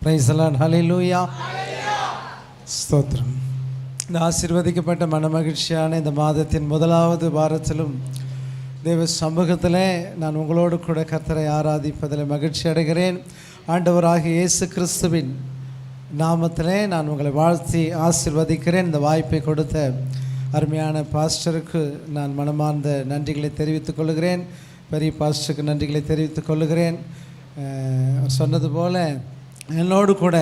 Praise the Lord. ஹல்லேலூயா. ஸ்தோத்திரம். இந்த ஆசீர்வதிக்கப்பட்ட மனமகிழ்ச்சியான இந்த மாதத்தின் முதலாவது வாரத்திலும் தேவ சமூகத்தில் நான் உங்களோடு கூட கர்த்தரை ஆராதிப்பதில் மகிழ்ச்சி அடைகிறேன். ஆண்டவராகிய இயேசு கிறிஸ்துவின் நாமத்திலே நான் உங்களை வாழ்த்தி ஆசீர்வதிக்கிறேன். இந்த வாய்ப்பை கொடுத்த அருமையான பாஸ்டருக்கு நான் மனமார்ந்த நன்றிகளை தெரிவித்துக் கொள்கிறேன். பெரிய பாஸ்டருக்கு நன்றிகளை தெரிவித்துக் கொள்கிறேன். சொன்னது போல் என்னோடு கூட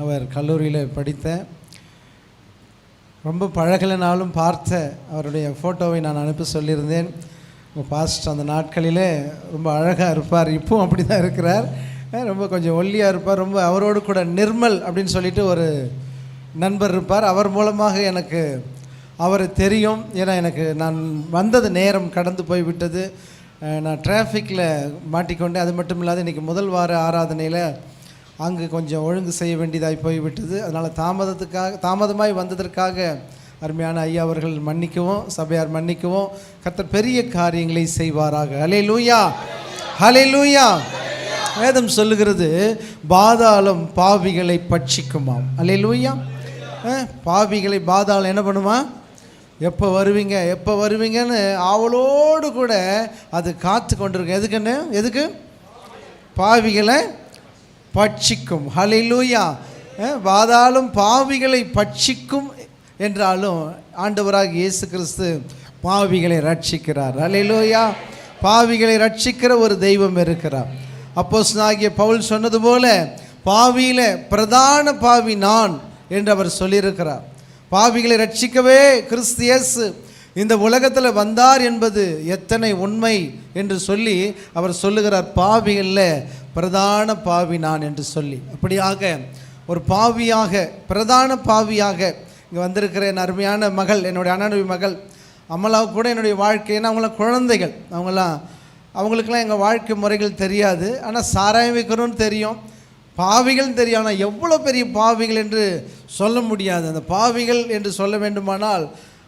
அவர் கல்லூரியில் படித்த ரொம்ப பழகலைனாலும் பார்த்த அவருடைய ஃபோட்டோவை நான் அனுப்பி சொல்லியிருந்தேன். உங்கள் பாஸ்டர் அந்த நாட்களிலே ரொம்ப அழகாக இருப்பார், இப்பவும் அப்படி தான் இருக்கிறார். ரொம்ப கொஞ்சம் ஒல்லியாக இருப்பார். ரொம்ப அவரோடு கூட நிர்மல் அப்படின்னு சொல்லிட்டு ஒரு நண்பர் இருப்பார். அவர் மூலமாக எனக்கு அவரை தெரியும். ஏன்னா எனக்கு நான் வந்தது நேரம் கடந்து போய்விட்டது. நான் டிராஃபிக்கில் மாட்டிக்கொண்டேன். அது மட்டும் இல்லாத இன்றைக்கி முதல் வார ஆராதனையில் அங்கு கொஞ்சம் ஒழுங்கு செய்ய வேண்டியதாகி போய்விட்டது. அதனால் தாமதமாய் வந்ததற்காக அருமையான ஐயா அவர்கள் மன்னிக்கவும், சபையார் மன்னிக்கவும். கர்த்தர் பெரிய காரியங்களை செய்வாராக. ஹல்லேலூயா, ஹல்லேலூயா. வேதம் சொல்லுகிறது பாதாளம் பாவிகளை பட்சிக்குமாம். ஹல்லேலூயா. பாவிகளை பாதாளம் என்ன பண்ணுமா? எப்போ வருவீங்க எப்போ வருவீங்கன்னு ஆவலோடு கூட அது காத்து கொண்டிருக்கும். எதுக்குன்னு? எதுக்கு? பாவிகளை பட்சிக்கும். ஹல்லேலூயா. பாதாளம் பாவிகளை பட்சிக்கும் என்றாலும் ஆண்டவராக இயேசு கிறிஸ்து பாவிகளை ரட்சிக்கிறார். ஹல்லேலூயா. பாவிகளை ரட்சிக்கிற ஒரு தெய்வம் இருக்கிறார். அப்போஸ்தலனாகிய பவுல் சொன்னது போல பாவியில பிரதான பாவி நான் என்று அவர் சொல்லியிருக்கிறார். பாவிகளை ரட்சிக்கவே கிறிஸ்து இயேசு இந்த உலகத்தில் வந்தார் என்பது எத்தனை உண்மை என்று சொல்லி அவர் சொல்லுகிறார். பாவிகளில் பிரதான பாவி நான் என்று சொல்லி, அப்படியாக ஒரு பாவியாக, பிரதான பாவியாக இங்கே வந்திருக்கிற என் அருமையான மகள், என்னுடைய அண்ணனுடைய மகள் அமலாவுக்கு கூட என்னுடைய வாழ்க்கைன்னா அவங்களாம் குழந்தைகள். அவங்களுக்கெல்லாம் எங்கள் வாழ்க்கை முறைகள் தெரியாது. ஆனால் சாராயம் வைக்கணும்னு தெரியும், பாவிகள் தெரியும். ஆனால் எவ்வளோ பெரிய பாவிகள் என்று சொல்ல முடியாது. அந்த பாவிகள் என்று சொல்ல வேண்டுமானால்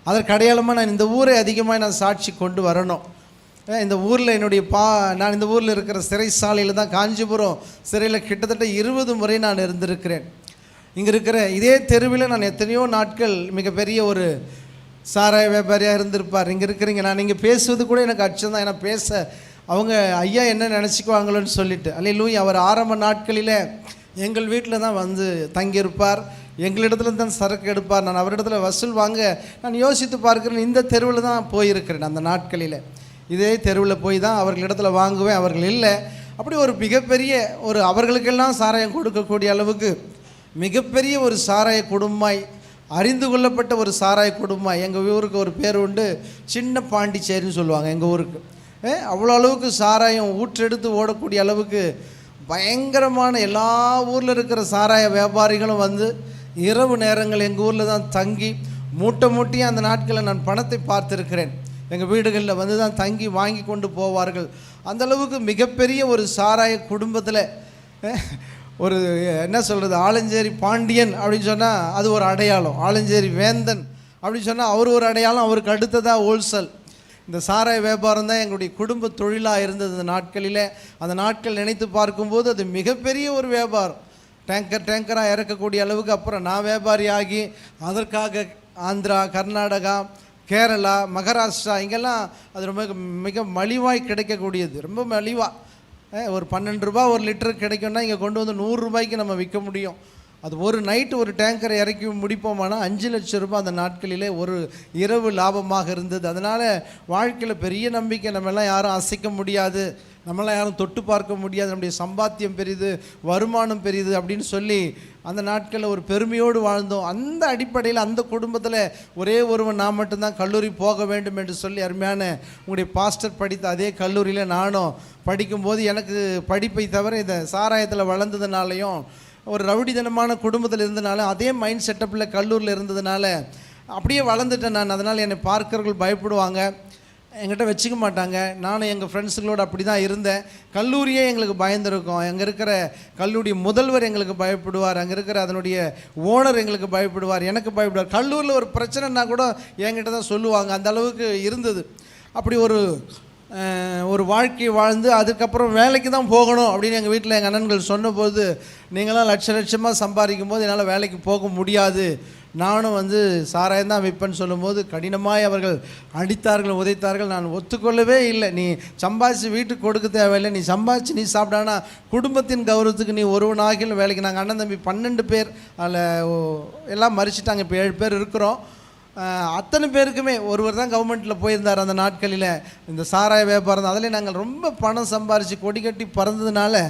அதற்கு அடையாளமாக நான் இந்த ஊரை அதிகமாக நான் சாட்சி கொண்டு வரணும். இந்த ஊரில் நான் இந்த ஊரில் இருக்கிற சிறைச்சாலையில் தான், காஞ்சிபுரம் சிறையில் கிட்டத்தட்ட 20 முறை நான் இருந்திருக்கிறேன். இங்கே இருக்கிற இதே தெருவில் நான் எத்தனையோ நாட்கள் மிகப்பெரிய ஒரு சாராய வியாபாரியாக இருந்திருப்பார். இங்கே இருக்கிறீங்க, நான் இங்கே பேசுவது கூட எனக்கு அச்சம் தான். ஏன்னா பேச அவங்க ஐயா என்ன நினச்சிக்குவாங்களோன்னு சொல்லிட்டு. அல்லேலூயா. அவர் ஆரம்ப நாட்களில் எங்கள் வீட்டில் தான் வந்து தங்கியிருப்பார். எங்களிடத்துல தான் சரக்கு எடுப்பார். நான் அவரிடத்துல வசூல் வாங்க நான் யோசித்து பார்க்கிறேன். இந்த தெருவில் தான் போயிருக்கிறேன். அந்த நாட்களில் இதே தெருவில் போய் தான் அவர்களிடத்துல வாங்குவேன். அவர்கள் இல்லை. அப்படி ஒரு மிகப்பெரிய ஒரு அவர்களுக்கெல்லாம் சாராயம் கொடுக்கக்கூடிய அளவுக்கு மிகப்பெரிய ஒரு சாராய குடும்பமாய், அறிந்து கொள்ளப்பட்ட ஒரு சாராய குடும்பம். எங்கள் ஊருக்கு ஒரு பேர் உண்டு, சின்ன பாண்டிச்சேரின்னு சொல்லுவாங்க எங்கள் ஊருக்கு. அவ்வளோ அளவுக்கு சாராயம் ஊற்றெடுத்து ஓடக்கூடிய அளவுக்கு பயங்கரமான, எல்லா ஊரில் இருக்கிற சாராய வியாபாரிகளும் வந்து இரவு நேரங்கள் எங்கள் ஊரில் தான் தங்கி மூட்டையாக அந்த நாட்களில் நான் பணத்தை பார்த்துருக்கிறேன். எங்கள் வீடுகளில் வந்து தான் தங்கி வாங்கி கொண்டு போவார்கள். அந்தளவுக்கு மிகப்பெரிய ஒரு சாராய குடும்பத்தில் ஒரு என்ன சொல்கிறது, ஆலஞ்சேரி பாண்டியன் அப்படின்னு சொன்னால் அது ஒரு அடையாளம், ஆலஞ்சேரி வேந்தன் அப்படின்னு சொன்னால் அவர் ஒரு அடையாளம், அவருக்கு அடுத்ததாக ஹோல்சேல். இந்த சாராய வியாபாரம் தான் எங்களுடைய குடும்ப தொழிலாக இருந்தது அந்த நாட்களில். அந்த நாட்கள் நினைத்து பார்க்கும்போது அது மிகப்பெரிய ஒரு வியாபாரம், டேங்கராக இறக்கக்கூடிய அளவுக்கு. அப்புறம் நான் வியாபாரி ஆகி அதற்காக ஆந்திரா, கர்நாடகா, கேரளா, மகாராஷ்டிரா இங்கெல்லாம் அது ரொம்ப மிக மலிவாய் கிடைக்கக்கூடியது. ரொம்ப மலிவாக ஒரு 12 ரூபா ஒரு லிட்டருக்கு கிடைக்கும்னா இங்கே கொண்டு வந்து 100 ரூபாய்க்கு நம்ம விற்க முடியும். அது ஒரு நைட்டு ஒரு டேங்கரை இறக்கி முடிப்போமானா 5 லட்சம் ரூபாய் அந்த நாட்களிலே ஒரு இரவு லாபமாக இருந்தது. அதனால் வாழ்க்கையில் பெரிய நம்பிக்கை, நம்மெல்லாம் யாரும் அசைக்க முடியாது, நம்மளாம் யாரும் தொட்டு பார்க்க முடியாது, நம்முடைய சம்பாத்தியம் பெரிது, வருமானம் பெரிது அப்படின்னு சொல்லி அந்த நாட்களில் ஒரு பெருமையோடு வாழ்ந்தோம். அந்த அடிப்படையில் அந்த குடும்பத்தில் ஒரே ஒருவன் நான் மட்டும்தான் கல்லூரி போக வேண்டும் என்று சொல்லி, அருமையான உங்களுடைய பாஸ்டர் படித்த அதே கல்லூரியில் நானும் படிக்கும்போது எனக்கு படிப்பை தவிர இந்த சாராயத்தில் வளர்ந்ததுனாலையும் ஒரு ரவுடித்தனமான குடும்பத்தில் இருந்தனால அதே மைண்ட் செட்டப்பில் கல்லூரியில் இருந்ததுனால அப்படியே வளர்ந்துட்டேன் நான். அதனால் என்னை பார்க்கிறவர்கள் பயப்படுவாங்க, எங்கிட்ட வச்சுக்க மாட்டாங்க. நானும் எங்கள் ஃப்ரெண்ட்ஸுகளோடு அப்படி தான் இருந்தேன். கல்லூரியே எங்களுக்கு பயந்துருக்கும். அங்கே இருக்கிற கல்லூரி முதல்வர் எங்களுக்கு பயப்படுவார், அங்கே இருக்கிற அதனுடைய ஓனர் எங்களுக்கு பயப்படுவார், எனக்கு பயப்படுவார். கல்லூரியில் ஒரு பிரச்சனைனா கூட என்கிட்ட தான் சொல்லுவாங்க. அந்த அளவுக்கு இருந்தது. அப்படி ஒரு ஒரு வாழ்க்கை வாழ்ந்து அதுக்கப்புறம் வேலைக்கு தான் போகணும் அப்படின்னு எங்கள் வீட்டில் எங்கள் அண்ணன்கள் சொன்னபோது, நீங்களாம் லட்சமாக சம்பாதிக்கும் போது என்னால் வேலைக்கு போக முடியாது, நானும் சாராயம் தான் விற்பேன்னு சொல்லும்போது கடினமாய் அவர்கள் அடித்தார்கள், உதைத்தார்கள். நான் ஒத்துக்கொள்ளவே இல்லை. நீ சம்பாதிச்சு வீட்டுக்கு கொடுக்க தேவையில்லை, நீ சம்பாதிச்சு நீ சாப்பிட்டானா குடும்பத்தின் கௌரவத்துக்கு நீ ஒருவனாகிலும் வேலைக்கு. நாங்கள் அண்ணன் தம்பி 12 பேர், அதில் எல்லாம் மறிச்சிட்டாங்க, இப்போ 7 பேர் இருக்கிறோம். அத்தனை பேருக்குமே ஒருவர் தான் கவர்மெண்ட்டில் போயிருந்தார் அந்த நாட்களில். இந்த சாராய வியாபாரம் அதிலே நாங்கள் ரொம்ப பணம் சம்பாரித்து கொடி கட்டி பறந்ததுனால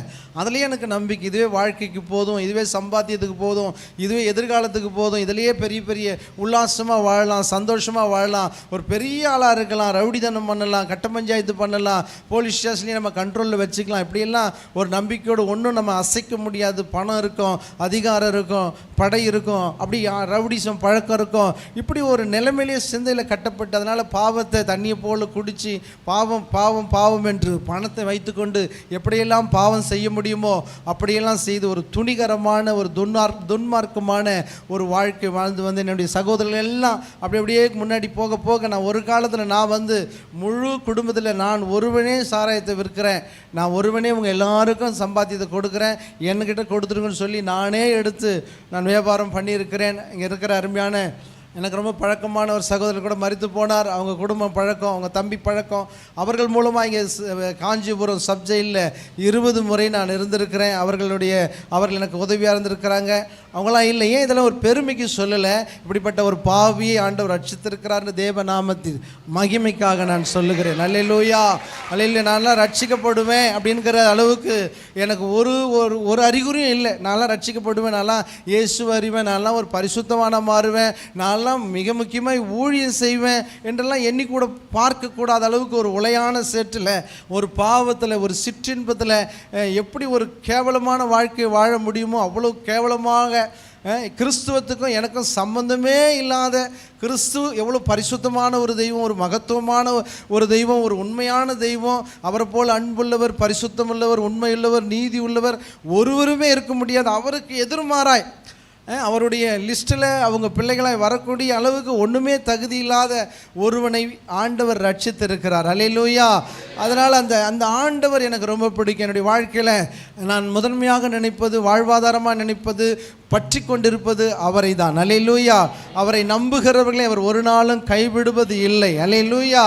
அதுலேயே எனக்கு நம்பிக்கை, இதுவே வாழ்க்கைக்கு போதும், இதுவே சம்பாத்தியத்துக்கு போதும், இதுவே எதிர்காலத்துக்கு போதும், இதிலேயே பெரிய பெரிய உல்லாசமாக வாழலாம், சந்தோஷமாக வாழலாம், ஒரு பெரிய ஆளாக இருக்கலாம், ரவுடித்தனம் பண்ணலாம், கட்ட பஞ்சாயத்து பண்ணலாம், போலீஸ் ஸ்டேஷன்லேயும் நம்ம கண்ட்ரோலில் வச்சுக்கலாம். இப்படியெல்லாம் ஒரு நம்பிக்கையோடு ஒன்றும் நம்ம அசைக்க முடியாது. பணம் இருக்கும், அதிகாரம் இருக்கும், படை இருக்கும், அப்படி ரவுடிசம் பழக்கம் இருக்கும். இப்படி ஒரு நிலைமையிலேயே சிந்தையில் கட்டப்பட்டு அதனால் பாவத்தை தண்ணியை போல் குடித்து பாவம் பாவம் பாவம் என்று பணத்தை வைத்துக்கொண்டு எப்படியெல்லாம் பாவம் செய்ய முடியுமோ அப்படியெல்லாம் செய்து ஒரு துணிகரமான ஒரு துன்மார்க்கமான ஒரு வாழ்க்கை வாழ்ந்து என்னுடைய சகோதரர்கள் எல்லாம் அப்படியே முன்னாடி போக போக நான் ஒரு காலத்தில் நான் முழு குடும்பத்தில் நான் ஒருவனே சாராயத்தை விற்கிறேன், நான் ஒருவனே உங்கள் எல்லாருக்கும் சம்பாத்தியத்தை கொடுக்குறேன், என்கிட்ட கொடுத்துருங்கன்னு சொல்லி நானே எடுத்து நான் வியாபாரம் பண்ணியிருக்கிறேன். இங்கே இருக்கிற அருமையான எனக்கு ரொம்ப பழக்கமான ஒரு சகோதரர் கூட மரித்து போனார். அவங்க குடும்பம் பழக்கம், அவங்க தம்பி பழக்கம், அவர்கள் மூலமாக இங்கே காஞ்சிபுரம் சப்ஜெயிலில் 20 முறை நான் இருந்திருக்கிறேன். அவர்கள் எனக்கு உதவியாக இருந்திருக்கிறாங்க. அவங்களாம் இல்லை, ஏன் இதெல்லாம் ஒரு பெருமைக்கு சொல்லலை, இப்படிப்பட்ட ஒரு பாவியை ஆண்டவர் ரட்சித்திருக்கிறார்னு தேவநாமத்தின் மகிமைக்காக நான் சொல்லுகிறேன். அல்லேலூயா, அல்லேலூயா. நான்லாம் ரட்சிக்கப்படுவேன் அப்படிங்கிற அளவுக்கு எனக்கு ஒரு அறிகுறியும் இல்லை. நான்லாம் ரட்சிக்கப்படுவேன், நான்லாம் இயேசு அறிவேன், நான்லாம் ஒரு பரிசுத்தமான மாறுவேன், நான் மிக முக்கியமாக ஊழியம் செய்வேன் என்றெல்லாம் எண்ணி கூட பார்க்கக்கூடாத அளவுக்கு ஒரு உளையான சேற்றில், ஒரு பாவத்தில், ஒரு சிற்றின்பத்தில் எப்படி ஒரு கேவலமான வாழ்க்கையை வாழ முடியுமோ அவ்வளோ கேவலமாக கிறிஸ்துவத்துக்கும் எனக்கும் சம்பந்தமே இல்லாத கிறிஸ்து எவ்வளோ பரிசுத்தமான ஒரு தெய்வம், ஒரு மகத்துவமான ஒரு தெய்வம், ஒரு உண்மையான தெய்வம், அவரை போல் அன்புள்ளவர், பரிசுத்தமுள்ளவர், உண்மையுள்ளவர், நீதி உள்ளவர் ஒருவருமே இருக்க முடியாது. அவருக்கு எதிர்மாறாய் அவருடைய லிஸ்ட்டில் அவங்க பிள்ளைகளாய் வரக்கூடிய அளவுக்கு ஒன்றுமே தகுதி இல்லாத ஒருவனை ஆண்டவர் ரட்சித்திருக்கிறார். அல்லேலூயா. அதனால் அந்த ஆண்டவர் எனக்கு ரொம்ப பிடிக்கும். என்னுடைய வாழ்க்கையில் நான் முதன்மையாக நினைப்பது, வாழ்வாதாரமாக நினைப்பது, பற்றி கொண்டிருப்பது அவரை தான். அல்லேலூயா. அவரை நம்புகிறவர்களை அவர் ஒரு நாளும் கைவிடுவது இல்லை. அல்லேலூயா.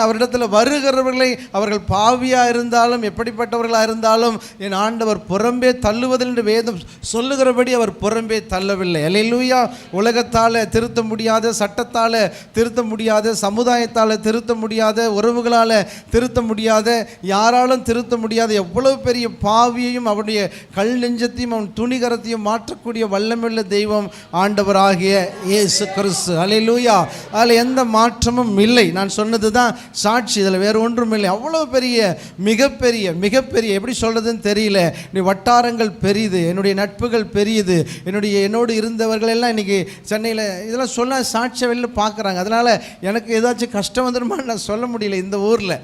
அவரிடத்தில் வருகிறவர்களை அவர்கள் பாவியாக இருந்தாலும் எப்படிப்பட்டவர்களாக இருந்தாலும் என் ஆண்டவர் புறம்பே தள்ளுவதில் வேதம் சொல்லுகிறபடி அவர் புறம்பே தள்ளவில்லை. அல்லேலூயா. உலகத்தால் திருத்த முடியாத, சட்டத்தால் திருத்த முடியாத, சமுதாயத்தால் திருத்த முடியாத, உறவுகளால் திருத்த முடியாத, யாராலும் திருத்த முடியாத எவ்வளவு பெரிய பாவியையும் அவனுடைய கல் நெஞ்சத்தையும் அவன் துணிகரத்தையும் மாற்றக்கூடிய வல்லமையுள்ள தெய்வம் ஆண்டவராகிய இயேசு கிறிஸ்து. அல்லேலூயா. அதில் எந்த மாற்றமும் இல்லை. நான் சொன்னது தான் சாட்சி, இதில் வேறு ஒன்றும் இல்லை. அவ்வளோ பெரிய மிகப்பெரிய மிகப்பெரிய எப்படி சொல்கிறதுன்னு தெரியல. என்னுடைய வட்டாரங்கள் பெரியது, என்னுடைய நட்புகள் பெரியது, என்னோடு இருந்தவர்கள் எல்லாம் இன்றைக்கி சென்னையில் இதெல்லாம் சொல்ல சாட்சியை வெளில பார்க்குறாங்க. அதனால் எனக்கு ஏதாச்சும் கஷ்டம் வந்துடுமான்னு நான் சொல்ல முடியல. இந்த ஊரில்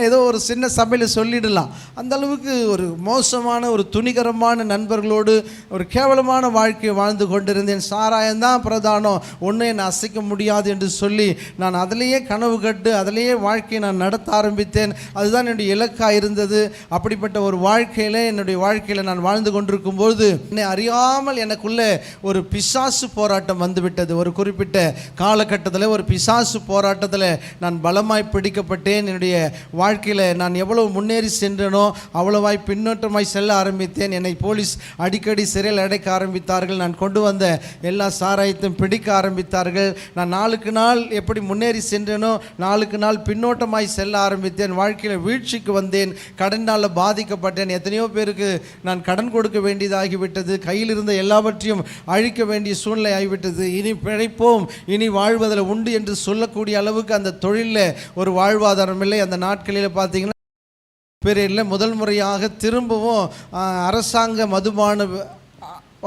ஏதோ ஒரு சின்ன சபையில் சொல்லிடலாம். அந்த அளவுக்கு ஒரு மோசமான, ஒரு துணிகரமான நண்பர்களோடு ஒரு கேவலமான வாழ்க்கையை வாழ்ந்து கொண்டிருந்தேன். சாராயம்தான் பிரதானம், ஒன்றும் என்னை அசைக்க முடியாது என்று சொல்லி நான் அதிலேயே கனவு கட்டு அதிலேயே வாழ்க்கையை நான் நடத்த ஆரம்பித்தேன். அதுதான் என்னுடைய இலக்காக இருந்தது. அப்படிப்பட்ட ஒரு வாழ்க்கையில், என்னுடைய வாழ்க்கையில் நான் வாழ்ந்து கொண்டிருக்கும்போது என்னை அறியாமல் எனக்குள்ளே ஒரு பிசாசு போராட்டம் வந்துவிட்டது. ஒரு குறிப்பிட்ட காலகட்டத்தில் ஒரு பிசாசு போராட்டத்தில் நான் பலமாய் பிடிக்கப்பட்டேன். என்னுடைய வாழ்க்கையில் நான் எவ்வளவு முன்னேறி சென்றனோ அவ்வளவாய் பின்னோட்டமாய் செல்ல ஆரம்பித்தேன். என்னை போலீஸ் அடிக்கடி சிறையில் அடைக்க ஆரம்பித்தார்கள். நான் கொண்டு வந்த எல்லா சாராயத்தையும் பிடிக்க ஆரம்பித்தார்கள். நான் நாளுக்கு நாள் எப்படி முன்னேறி சென்றனோ நாளுக்கு நாள் பின்னோட்டமாய் செல்ல ஆரம்பித்தேன். வாழ்க்கையில் வீழ்ச்சிக்கு வந்தேன். கடனால் பாதிக்கப்பட்டேன். எத்தனையோ பேருக்கு நான் கடன் கொடுக்க வேண்டியதாகிவிட்டது. கையில் இருந்த எல்லாவற்றையும் அழிக்க வேண்டிய சூழ்நிலை ஆகிவிட்டது. இனி பிழைப்போம், இனி வாழ்வதில் உண்டு என்று சொல்லக்கூடிய அளவுக்கு அந்த தொழிலில் ஒரு வாழ்வாதாரம் இல்லை. அந்த நாட்களில் பார்த்தீங்கன்னா பேரில் முதல் முறையாக திரும்பவும் அரசாங்க மதுபான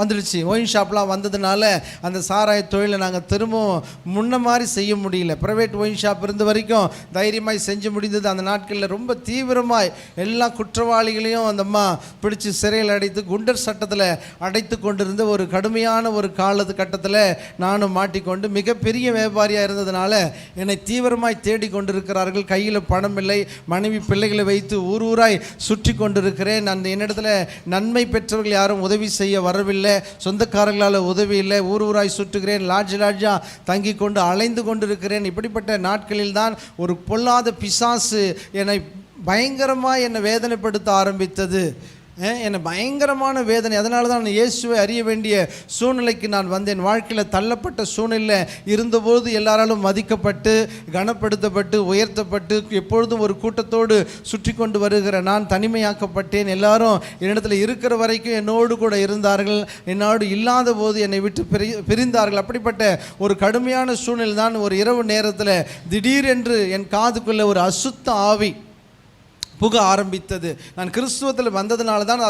வந்துடுச்சு. ஒயின் ஷாப்லாம் வந்ததுனால அந்த சாராய தொழிலை நாங்கள் திரும்பவும் முன்ன மாதிரி செய்ய முடியல. ப்ரைவேட் ஒயின் ஷாப் இருந்த வரைக்கும் தைரியமாய் செஞ்சு முடிந்தது. அந்த நாட்களில் ரொம்ப தீவிரமாய் எல்லா குற்றவாளிகளையும் அந்த அம்மா பிடிச்சி சிறையில் அடைத்து குண்டர் சட்டத்தில் அடைத்து கொண்டிருந்த ஒரு கடுமையான ஒரு கட்டத்தில் நானும் மாட்டிக்கொண்டு மிகப்பெரிய வியாபாரியாக இருந்ததுனால என்னை தீவிரமாய் தேடி கொண்டிருக்கிறார்கள். கையில் பணம் இல்லை, மனைவி பிள்ளைகளை வைத்து ஊராய் சுற்றி கொண்டிருக்கிறேன். அந்த என்னிடத்துல நன்மை பெற்றவர்கள் யாரும் உதவி செய்ய வரவில்லை, சொந்தக்காரர்களால் உதவி இல்லை. ஊராய் சுற்றுகிறேன், லாட்ஜா தங்கி கொண்டு அலைந்து கொண்டிருக்கிறேன். இப்படிப்பட்ட நாட்களில் தான் ஒரு பொல்லாத பிசாசு என்னை பயங்கரமாக என்னை வேதனைப்படுத்த ஆரம்பித்தது. என்னை பயங்கரமான வேதனை. அதனால தான் நான் இயேசுவை அறிய வேண்டிய சூழ்நிலைக்கு நான் வந்தேன். வாழ்க்கையில் தள்ளப்பட்ட சூழ்நிலை இருந்தபோது எல்லாராலும் மதிக்கப்பட்டு கனப்படுத்தப்பட்டு உயர்த்தப்பட்டு எப்பொழுதும் ஒரு கூட்டத்தோடு சுற்றி கொண்டு வருகிற நான் தனிமையாக்கப்பட்டேன். எல்லாரும் என்னிடத்தில் இருக்கிற வரைக்கும் என்னோடு கூட இருந்தார்கள், என்னோடு இல்லாத போது என்னை விட்டு பிரிந்தார்கள். அப்படிப்பட்ட ஒரு கடுமையான சூழ்நிலை தான் ஒரு இரவு நேரத்தில் திடீரென்று என் காதுக்குள்ளே ஒரு அசுத்த ஆவி புக ஆரம்பித்தது. நான் கிறிஸ்துவத்தில் வந்ததுனால தான்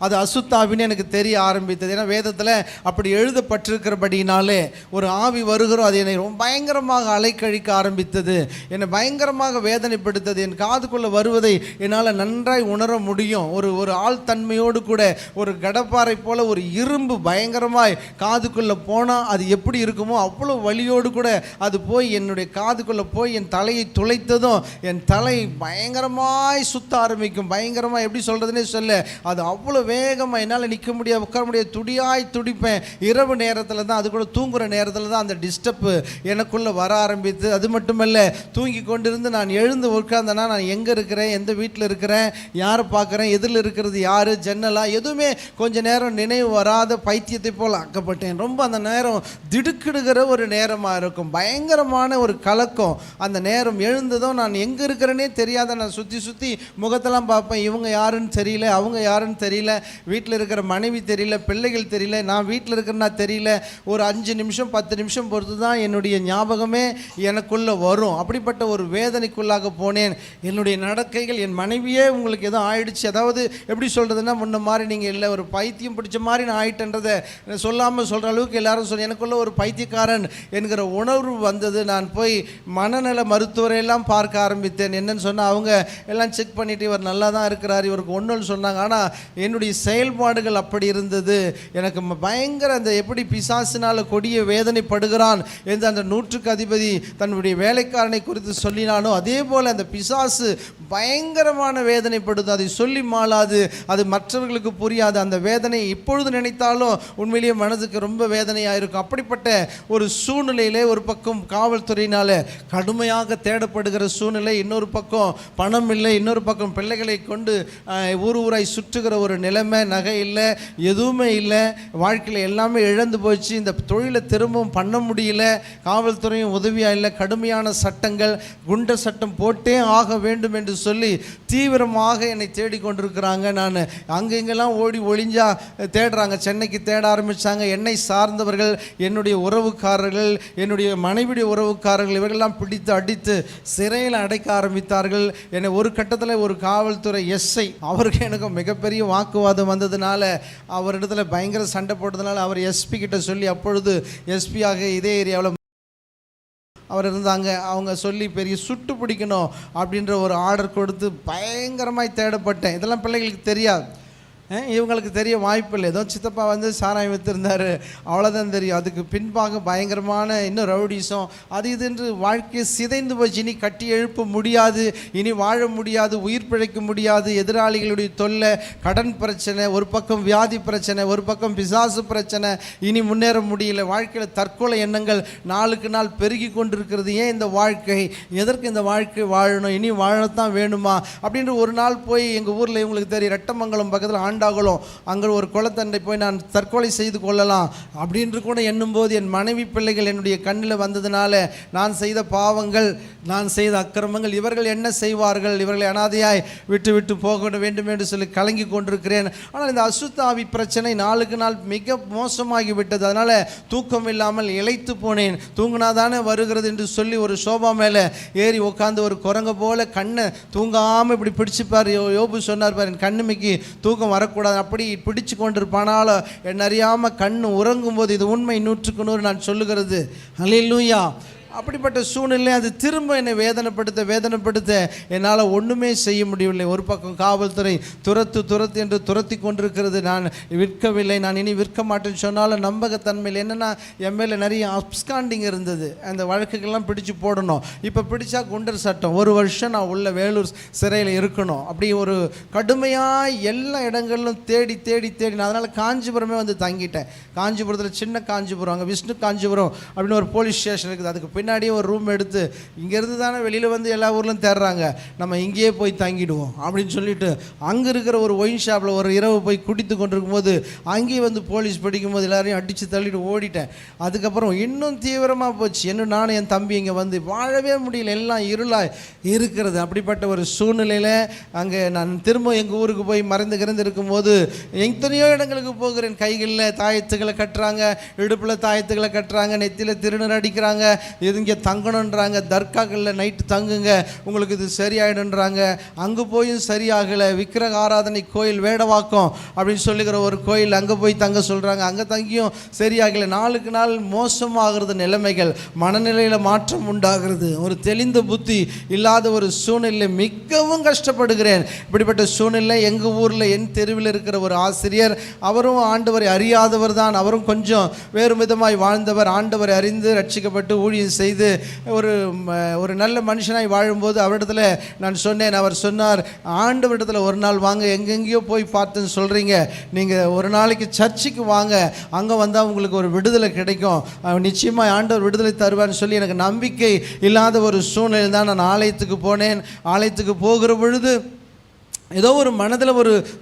அது அசுத்தாவின்னு எனக்கு தெரிய ஆரம்பித்தது. ஏன்னா வேதத்தில் அப்படி எழுதப்பட்டிருக்கிறபடினாலே ஒரு ஆவி வருகிறோம், அது என்னை ரொம்ப பயங்கரமாக அலைக்கழிக்க ஆரம்பித்தது, என்னை பயங்கரமாக வேதனைப்படுத்தது. என் காதுக்குள்ளே வருவதை என்னால் நன்றாய் உணர முடியும். ஒரு ஆழ்தன்மையோடு கூட ஒரு கடப்பாறை போல் ஒரு இரும்பு பயங்கரமாய் காதுக்குள்ளே போனால் அது எப்படி இருக்குமோ அவ்வளோ வலியோடு கூட அது போய் என்னுடைய காதுக்குள்ளே போய் என் தலையை துளைத்ததும் என் தலை பயங்கரமாய் சுத்த ஆரம்பிக்கும். பயங்கரமாக எப்படி சொல்கிறதுனே சொல்ல, அது அவ்வளோ வேகமாக என்னால் நிற்க முடியாது, உட்கார முடியாது, துடியாய் துடிப்பேன். இரவு நேரத்தில் தான், அது கூட தூங்குகிற நேரத்தில் தான் அந்த டிஸ்டர்பு எனக்குள்ளே வர ஆரம்பித்து. அது மட்டுமல்ல, தூங்கி கொண்டிருந்து நான் எழுந்து உட்கார்ந்தேன்னா நான் எங்கே இருக்கிறேன், எந்த வீட்டில் இருக்கிறேன், யாரை பார்க்குறேன், எதில் இருக்கிறது யார், ஜன்னலா, எதுவுமே கொஞ்ச நேரம் நினைவு வராத பைத்தியத்தை போல் ஆக்கப்பட்டேன். ரொம்ப அந்த நேரம் திடுக்கிடுகிற ஒரு நேரமாக இருக்கும், பயங்கரமான ஒரு கலக்கம். அந்த நேரம் எழுந்ததும் நான் எங்கே இருக்கிறேனே தெரியாத, நான் சுற்றி முகத்தெல்லாம் பார்ப்பேன், இவங்க யாருன்னு தெரியல, அவங்க யாருன்னு தெரியல, வீட்டில் இருக்கிற மனைவி தெரியல, பிள்ளைகள் தெரியல, நான் வீட்டில் இருக்கிறேன்னா தெரியல. ஒரு 5 நிமிஷம் 10 நிமிஷம் பொறுத்து தான் என்னுடைய ஞாபகமே எனக்குள்ளே வரும். அப்படிப்பட்ட ஒரு வேதனைக்குள்ளாக போனேன். என்னுடைய நடக்கைகள், என் மனைவியே உங்களுக்கு எதுவும் ஆயிடுச்சு, அதாவது எப்படி சொல்கிறதுன்னா முன்ன மாதிரி நீங்கள் இல்லை, ஒரு பைத்தியம் பிடிச்ச மாதிரி நான் ஆயிட்டேன்றதை சொல்லாமல் சொல்கிற அளவுக்கு எல்லாரும் சொல்லி எனக்குள்ளே ஒரு பைத்தியக்காரன் என்கிற உணர்வு வந்தது. நான் போய் மனநல மருத்துவரையெல்லாம் பார்க்க ஆரம்பித்தேன். என்னன்னு சொன்னால் அவங்க எல்லாம் செக் பண்ணிட்டு இவர் நல்லா தான் இருக்கிறார், இவருக்கு ஒன்றுன்னு சொன்னாங்க. ஆனால் என்னுடைய செயல்பாடுகள் அப்படி இருந்தது. எனக்கு பயங்கர அந்த எப்படி பிசாசினால் கொடிய வேதனைப்படுகிறான் என்று அந்த 100க்கு அதிபதி தன்னுடைய வேலைக்காரனை குறித்து சொல்லினானோ அதே போல் அந்த பிசாசு பயங்கரமான வேதனைப்படுது. அதை சொல்லி மாளாது, அது மற்றவர்களுக்கு புரியாது. அந்த வேதனை இப்பொழுது நினைத்தாலும் உண்மையிலேயே மனதுக்கு ரொம்ப வேதனையாக இருக்கும். அப்படிப்பட்ட ஒரு சூழ்நிலையிலே ஒரு பக்கம் காவல்துறையினால் கடுமையாக தேடப்படுகிற சூழ்நிலை, இன்னொரு பக்கம் பணம் இல்லை, இன்னொரு பக்கம் பிள்ளைகளை கொண்டு ஊராய் சுற்றுகிற ஒரு நிலைமை, நகை இல்லை, எதுவுமே இல்லை, வாழ்க்கையில் எல்லாமே இழந்து போச்சு. இந்த தொழிலை திரும்பவும் பண்ண முடியல, காவல்துறையும் உதவியாக இல்லை, கடுமையான சட்டங்கள், குண்டர் சட்டம் போட்டே ஆக வேண்டும் என்று சொல்லி தீவிரமாக என்னை தேடிக்கொண்டிருக்கிறாங்க. நான் அங்கெங்கெல்லாம் ஓடி ஒளிஞ்சா தேடுறாங்க. சென்னைக்கு தேட ஆரம்பித்தாங்க. என்னை சார்ந்தவர்கள், என்னுடைய உறவுக்காரர்கள், என்னுடைய மனைவியுடைய உறவுக்காரர்கள், இவர்களெல்லாம் பிடித்து அடித்து சிறையில் அடைக்க ஆரம்பித்தார்கள். என்னை ஒரு கட்டத்தில் ஒரு காவல்துறை எஸ்ஐ, அவருக்கு எனக்கு மிகப்பெரிய வாக்குவாதம் வந்ததுனால, அவரிடத்துல பயங்கர சண்டை போட்டதுனால அவர் எஸ்பி கிட்ட சொல்லி, அப்பொழுது எஸ்பியாக இதே ஏரியாவில் அவர் இருந்தாங்க, அவங்க சொல்லி பெரிய சுட்டு பிடிக்கணும் அப்படின்ற ஒரு ஆர்டர் கொடுத்து பயங்கரமாய் தேடப்பட்டேன். இதெல்லாம் பிள்ளைகளுக்கு தெரியாது, இவங்களுக்கு தெரிய வாய்ப்பு இல்லை. ஏதோ சித்தப்பா வந்து சாராயம் விற்றுருந்தார், அவ்வளோதான் தெரியும். அதுக்கு பின்பாக பயங்கரமான இன்னும் ரவுடிசம் அது இதுன்று வாழ்க்கையை சிதைந்து போச்சு. இனி கட்டி எழுப்ப முடியாது, இனி வாழ முடியாது, உயிர் பிழைக்க முடியாது. எதிராளிகளுடைய தொல்லை, கடன் பிரச்சனை, ஒரு பக்கம் வியாதி பிரச்சனை, ஒரு பக்கம் பிசாசு பிரச்சனை, இனி முன்னேற முடியல. வாழ்க்கையில் தற்கொலை எண்ணங்கள் நாளுக்கு நாள் பெருகி கொண்டிருக்கிறது. ஏன் இந்த வாழ்க்கை, எதற்கு இந்த வாழ்க்கை வாழணும், இனி வாழத்தான் வேணுமா அப்படின்ற ஒரு நாள் போய் எங்கள் ஊரில் இவங்களுக்கு தெரியும், ரெட்டமங்கலம் பக்கத்தில் ஆண்டாகுளம், அங்கே ஒரு குளத்தண்டை போய் நான் தற்கொலை செய்து கொள்ளலாம் அப்படின்று கூட எண்ணும்போது என் மனைவி பிள்ளைகள் என்னுடைய கண்ணில் வந்ததுனால, நான் செய்த பாவங்கள், நான் செய்த அக்கிரமங்கள், இவர்கள் என்ன செய்வார்கள், இவர்களை அனாதையாய் விட்டு விட்டு போக வேண்டும் என்று சொல்லி கலங்கி கொண்டிருக்கிறேன். ஆனால் இந்த அசுத்தாவி பிரச்சனை நாளுக்கு நாள் மிக மோசமாகி விட்டது. அதனால் தூக்கம் இல்லாமல் இளைத்து போனேன். தூங்கினாதானே வருகிறது என்று சொல்லி ஒரு சோபா மேலே ஏறி உட்காந்து ஒரு குரங்க போல கண்ணை தூங்காமல் இப்படி பிடிச்சிப்பார். யோபு சொன்னார் பாரு, என் கண்ணுமைக்கு தூக்கம் வர வரக்கூடாது அப்படி பிடிச்சு கொண்டிருப்பானால் என்ன அறியாமல் கண் உறங்கும்போது இது உண்மை 100% நான் சொல்லுகிறது. அல்லேலூயா. அப்படிப்பட்ட சூழ்நிலை அது திரும்ப என்னை வேதனைப்படுத்த என்னால் ஒன்றுமே செய்ய முடியவில்லை. ஒரு பக்கம் காவல்துறை துரத்து என்று துரத்தி கொண்டிருக்கிறது. நான் விற்கவில்லை, நான் இனி விற்க மாட்டேன்னு சொன்னாலும் நம்பகத்தன்மையில் என்னென்னா என் மேலே நிறைய அப்ஸ்காண்டிங் இருந்தது. அந்த வழக்குகள்லாம் பிடிச்சு போடணும். இப்போ பிடிச்சா குண்டர் சட்டம், 1 வருஷம் நான் உள்ள வேலூர் சிறையில் இருக்கணும். அப்படி ஒரு கடுமையாக எல்லா இடங்களிலும் தேடி நான் அதனால் காஞ்சிபுரமே வந்து தங்கிட்டேன். காஞ்சிபுரத்தில் சின்ன காஞ்சிபுரம், அங்கே விஷ்ணு காஞ்சிபுரம் அப்படின்னு ஒரு போலீஸ் ஸ்டேஷன் இருக்குது. அதுக்கு பின்னாடியே ஒரு ரூம் எடுத்து இங்கேருந்து தானே வெளியில் வந்து எல்லா ஊர்லையும் தேடுறாங்க, நம்ம இங்கேயே போய் தங்கிடுவோம் அப்படின்னு சொல்லிட்டு அங்கே இருக்கிற ஒரு ஒயின் ஷாப்பில் ஒரு இரவு போய் குடித்து கொண்டிருக்கும் போது அங்கேயே வந்து போலீஸ் பிடிக்கும்போது எல்லாரையும் அடித்து தள்ளிட்டு ஓடிட்டேன். அதுக்கப்புறம் இன்னும் தீவிரமாக போச்சு. இன்னும் நானும் என் தம்பி இங்கே வந்து வாழவே முடியல, எல்லாம் இருளாக இருக்கிறது. அப்படிப்பட்ட ஒரு சூழ்நிலையில் அங்கே நான் திரும்ப எங்கள் ஊருக்கு போய் மறைந்து இருக்கும்போது எத்தனையோ இடங்களுக்கு போகிறேன். கைகளில் தாயத்துக்களை கட்டுறாங்க, இடுப்பில் தாயத்துக்களை கட்டுறாங்க, நெத்தியில் திருநர் அடிக்கிறாங்க, இது இங்கே தங்கணுன்றாங்க, தர்காக்களில் நைட்டு தங்குங்க உங்களுக்கு இது சரியாயிடுன்றாங்க. அங்கே போயும் சரியாகலை. விக்கிரக ஆராதனை கோயில் வேடவாக்கம் அப்படின்னு சொல்லுகிற ஒரு கோயில், அங்கே போய் தங்க சொல்கிறாங்க, அங்கே தங்கியும் சரியாகலை. நாளுக்கு நாள் மோசமாகிறது நிலைமைகள், மனநிலையில் மாற்றம் உண்டாகிறது. ஒரு தெளிந்த புத்தி இல்லாத ஒரு சூழ்நிலை, மிகவும் கஷ்டப்படுகிறேன். இப்படிப்பட்ட சூழ்நிலை எங்கள் ஊரில் என் தெருவில் இருக்கிற ஒரு ஆசிரியர், அவரும் ஆண்டவரை அறியாதவர் தான், அவரும் கொஞ்சம் வேறு விதமாய் வாழ்ந்தவர். ஆண்டவரை அறிந்து ரட்சிக்கப்பட்டு ஊழியம் செய்து ஒரு நல்ல மனுஷனாய் வாழும்போது அவரிடத்துல நான் சொன்னேன். அவர் சொன்னார், ஆண்டவரிடத்தில் ஒரு நாள் வாங்க, எங்கெங்கேயோ போய் பார்த்துன்னு சொல்கிறீங்க, நீங்கள் ஒரு நாளைக்கு சர்ச்சுக்கு வாங்க, அங்கே வந்தால் உங்களுக்கு ஒரு விடுதலை கிடைக்கும், நிச்சயமாக ஆண்டவர் விடுதலை தருவார்னு சொல்லி எனக்கு நம்பிக்கை இல்லாத ஒரு சூழ்நிலை தான் நான் ஆலயத்துக்கு போனேன். ஆலயத்துக்கு போகிற பொழுது ஏதோ ஒரு மனதில்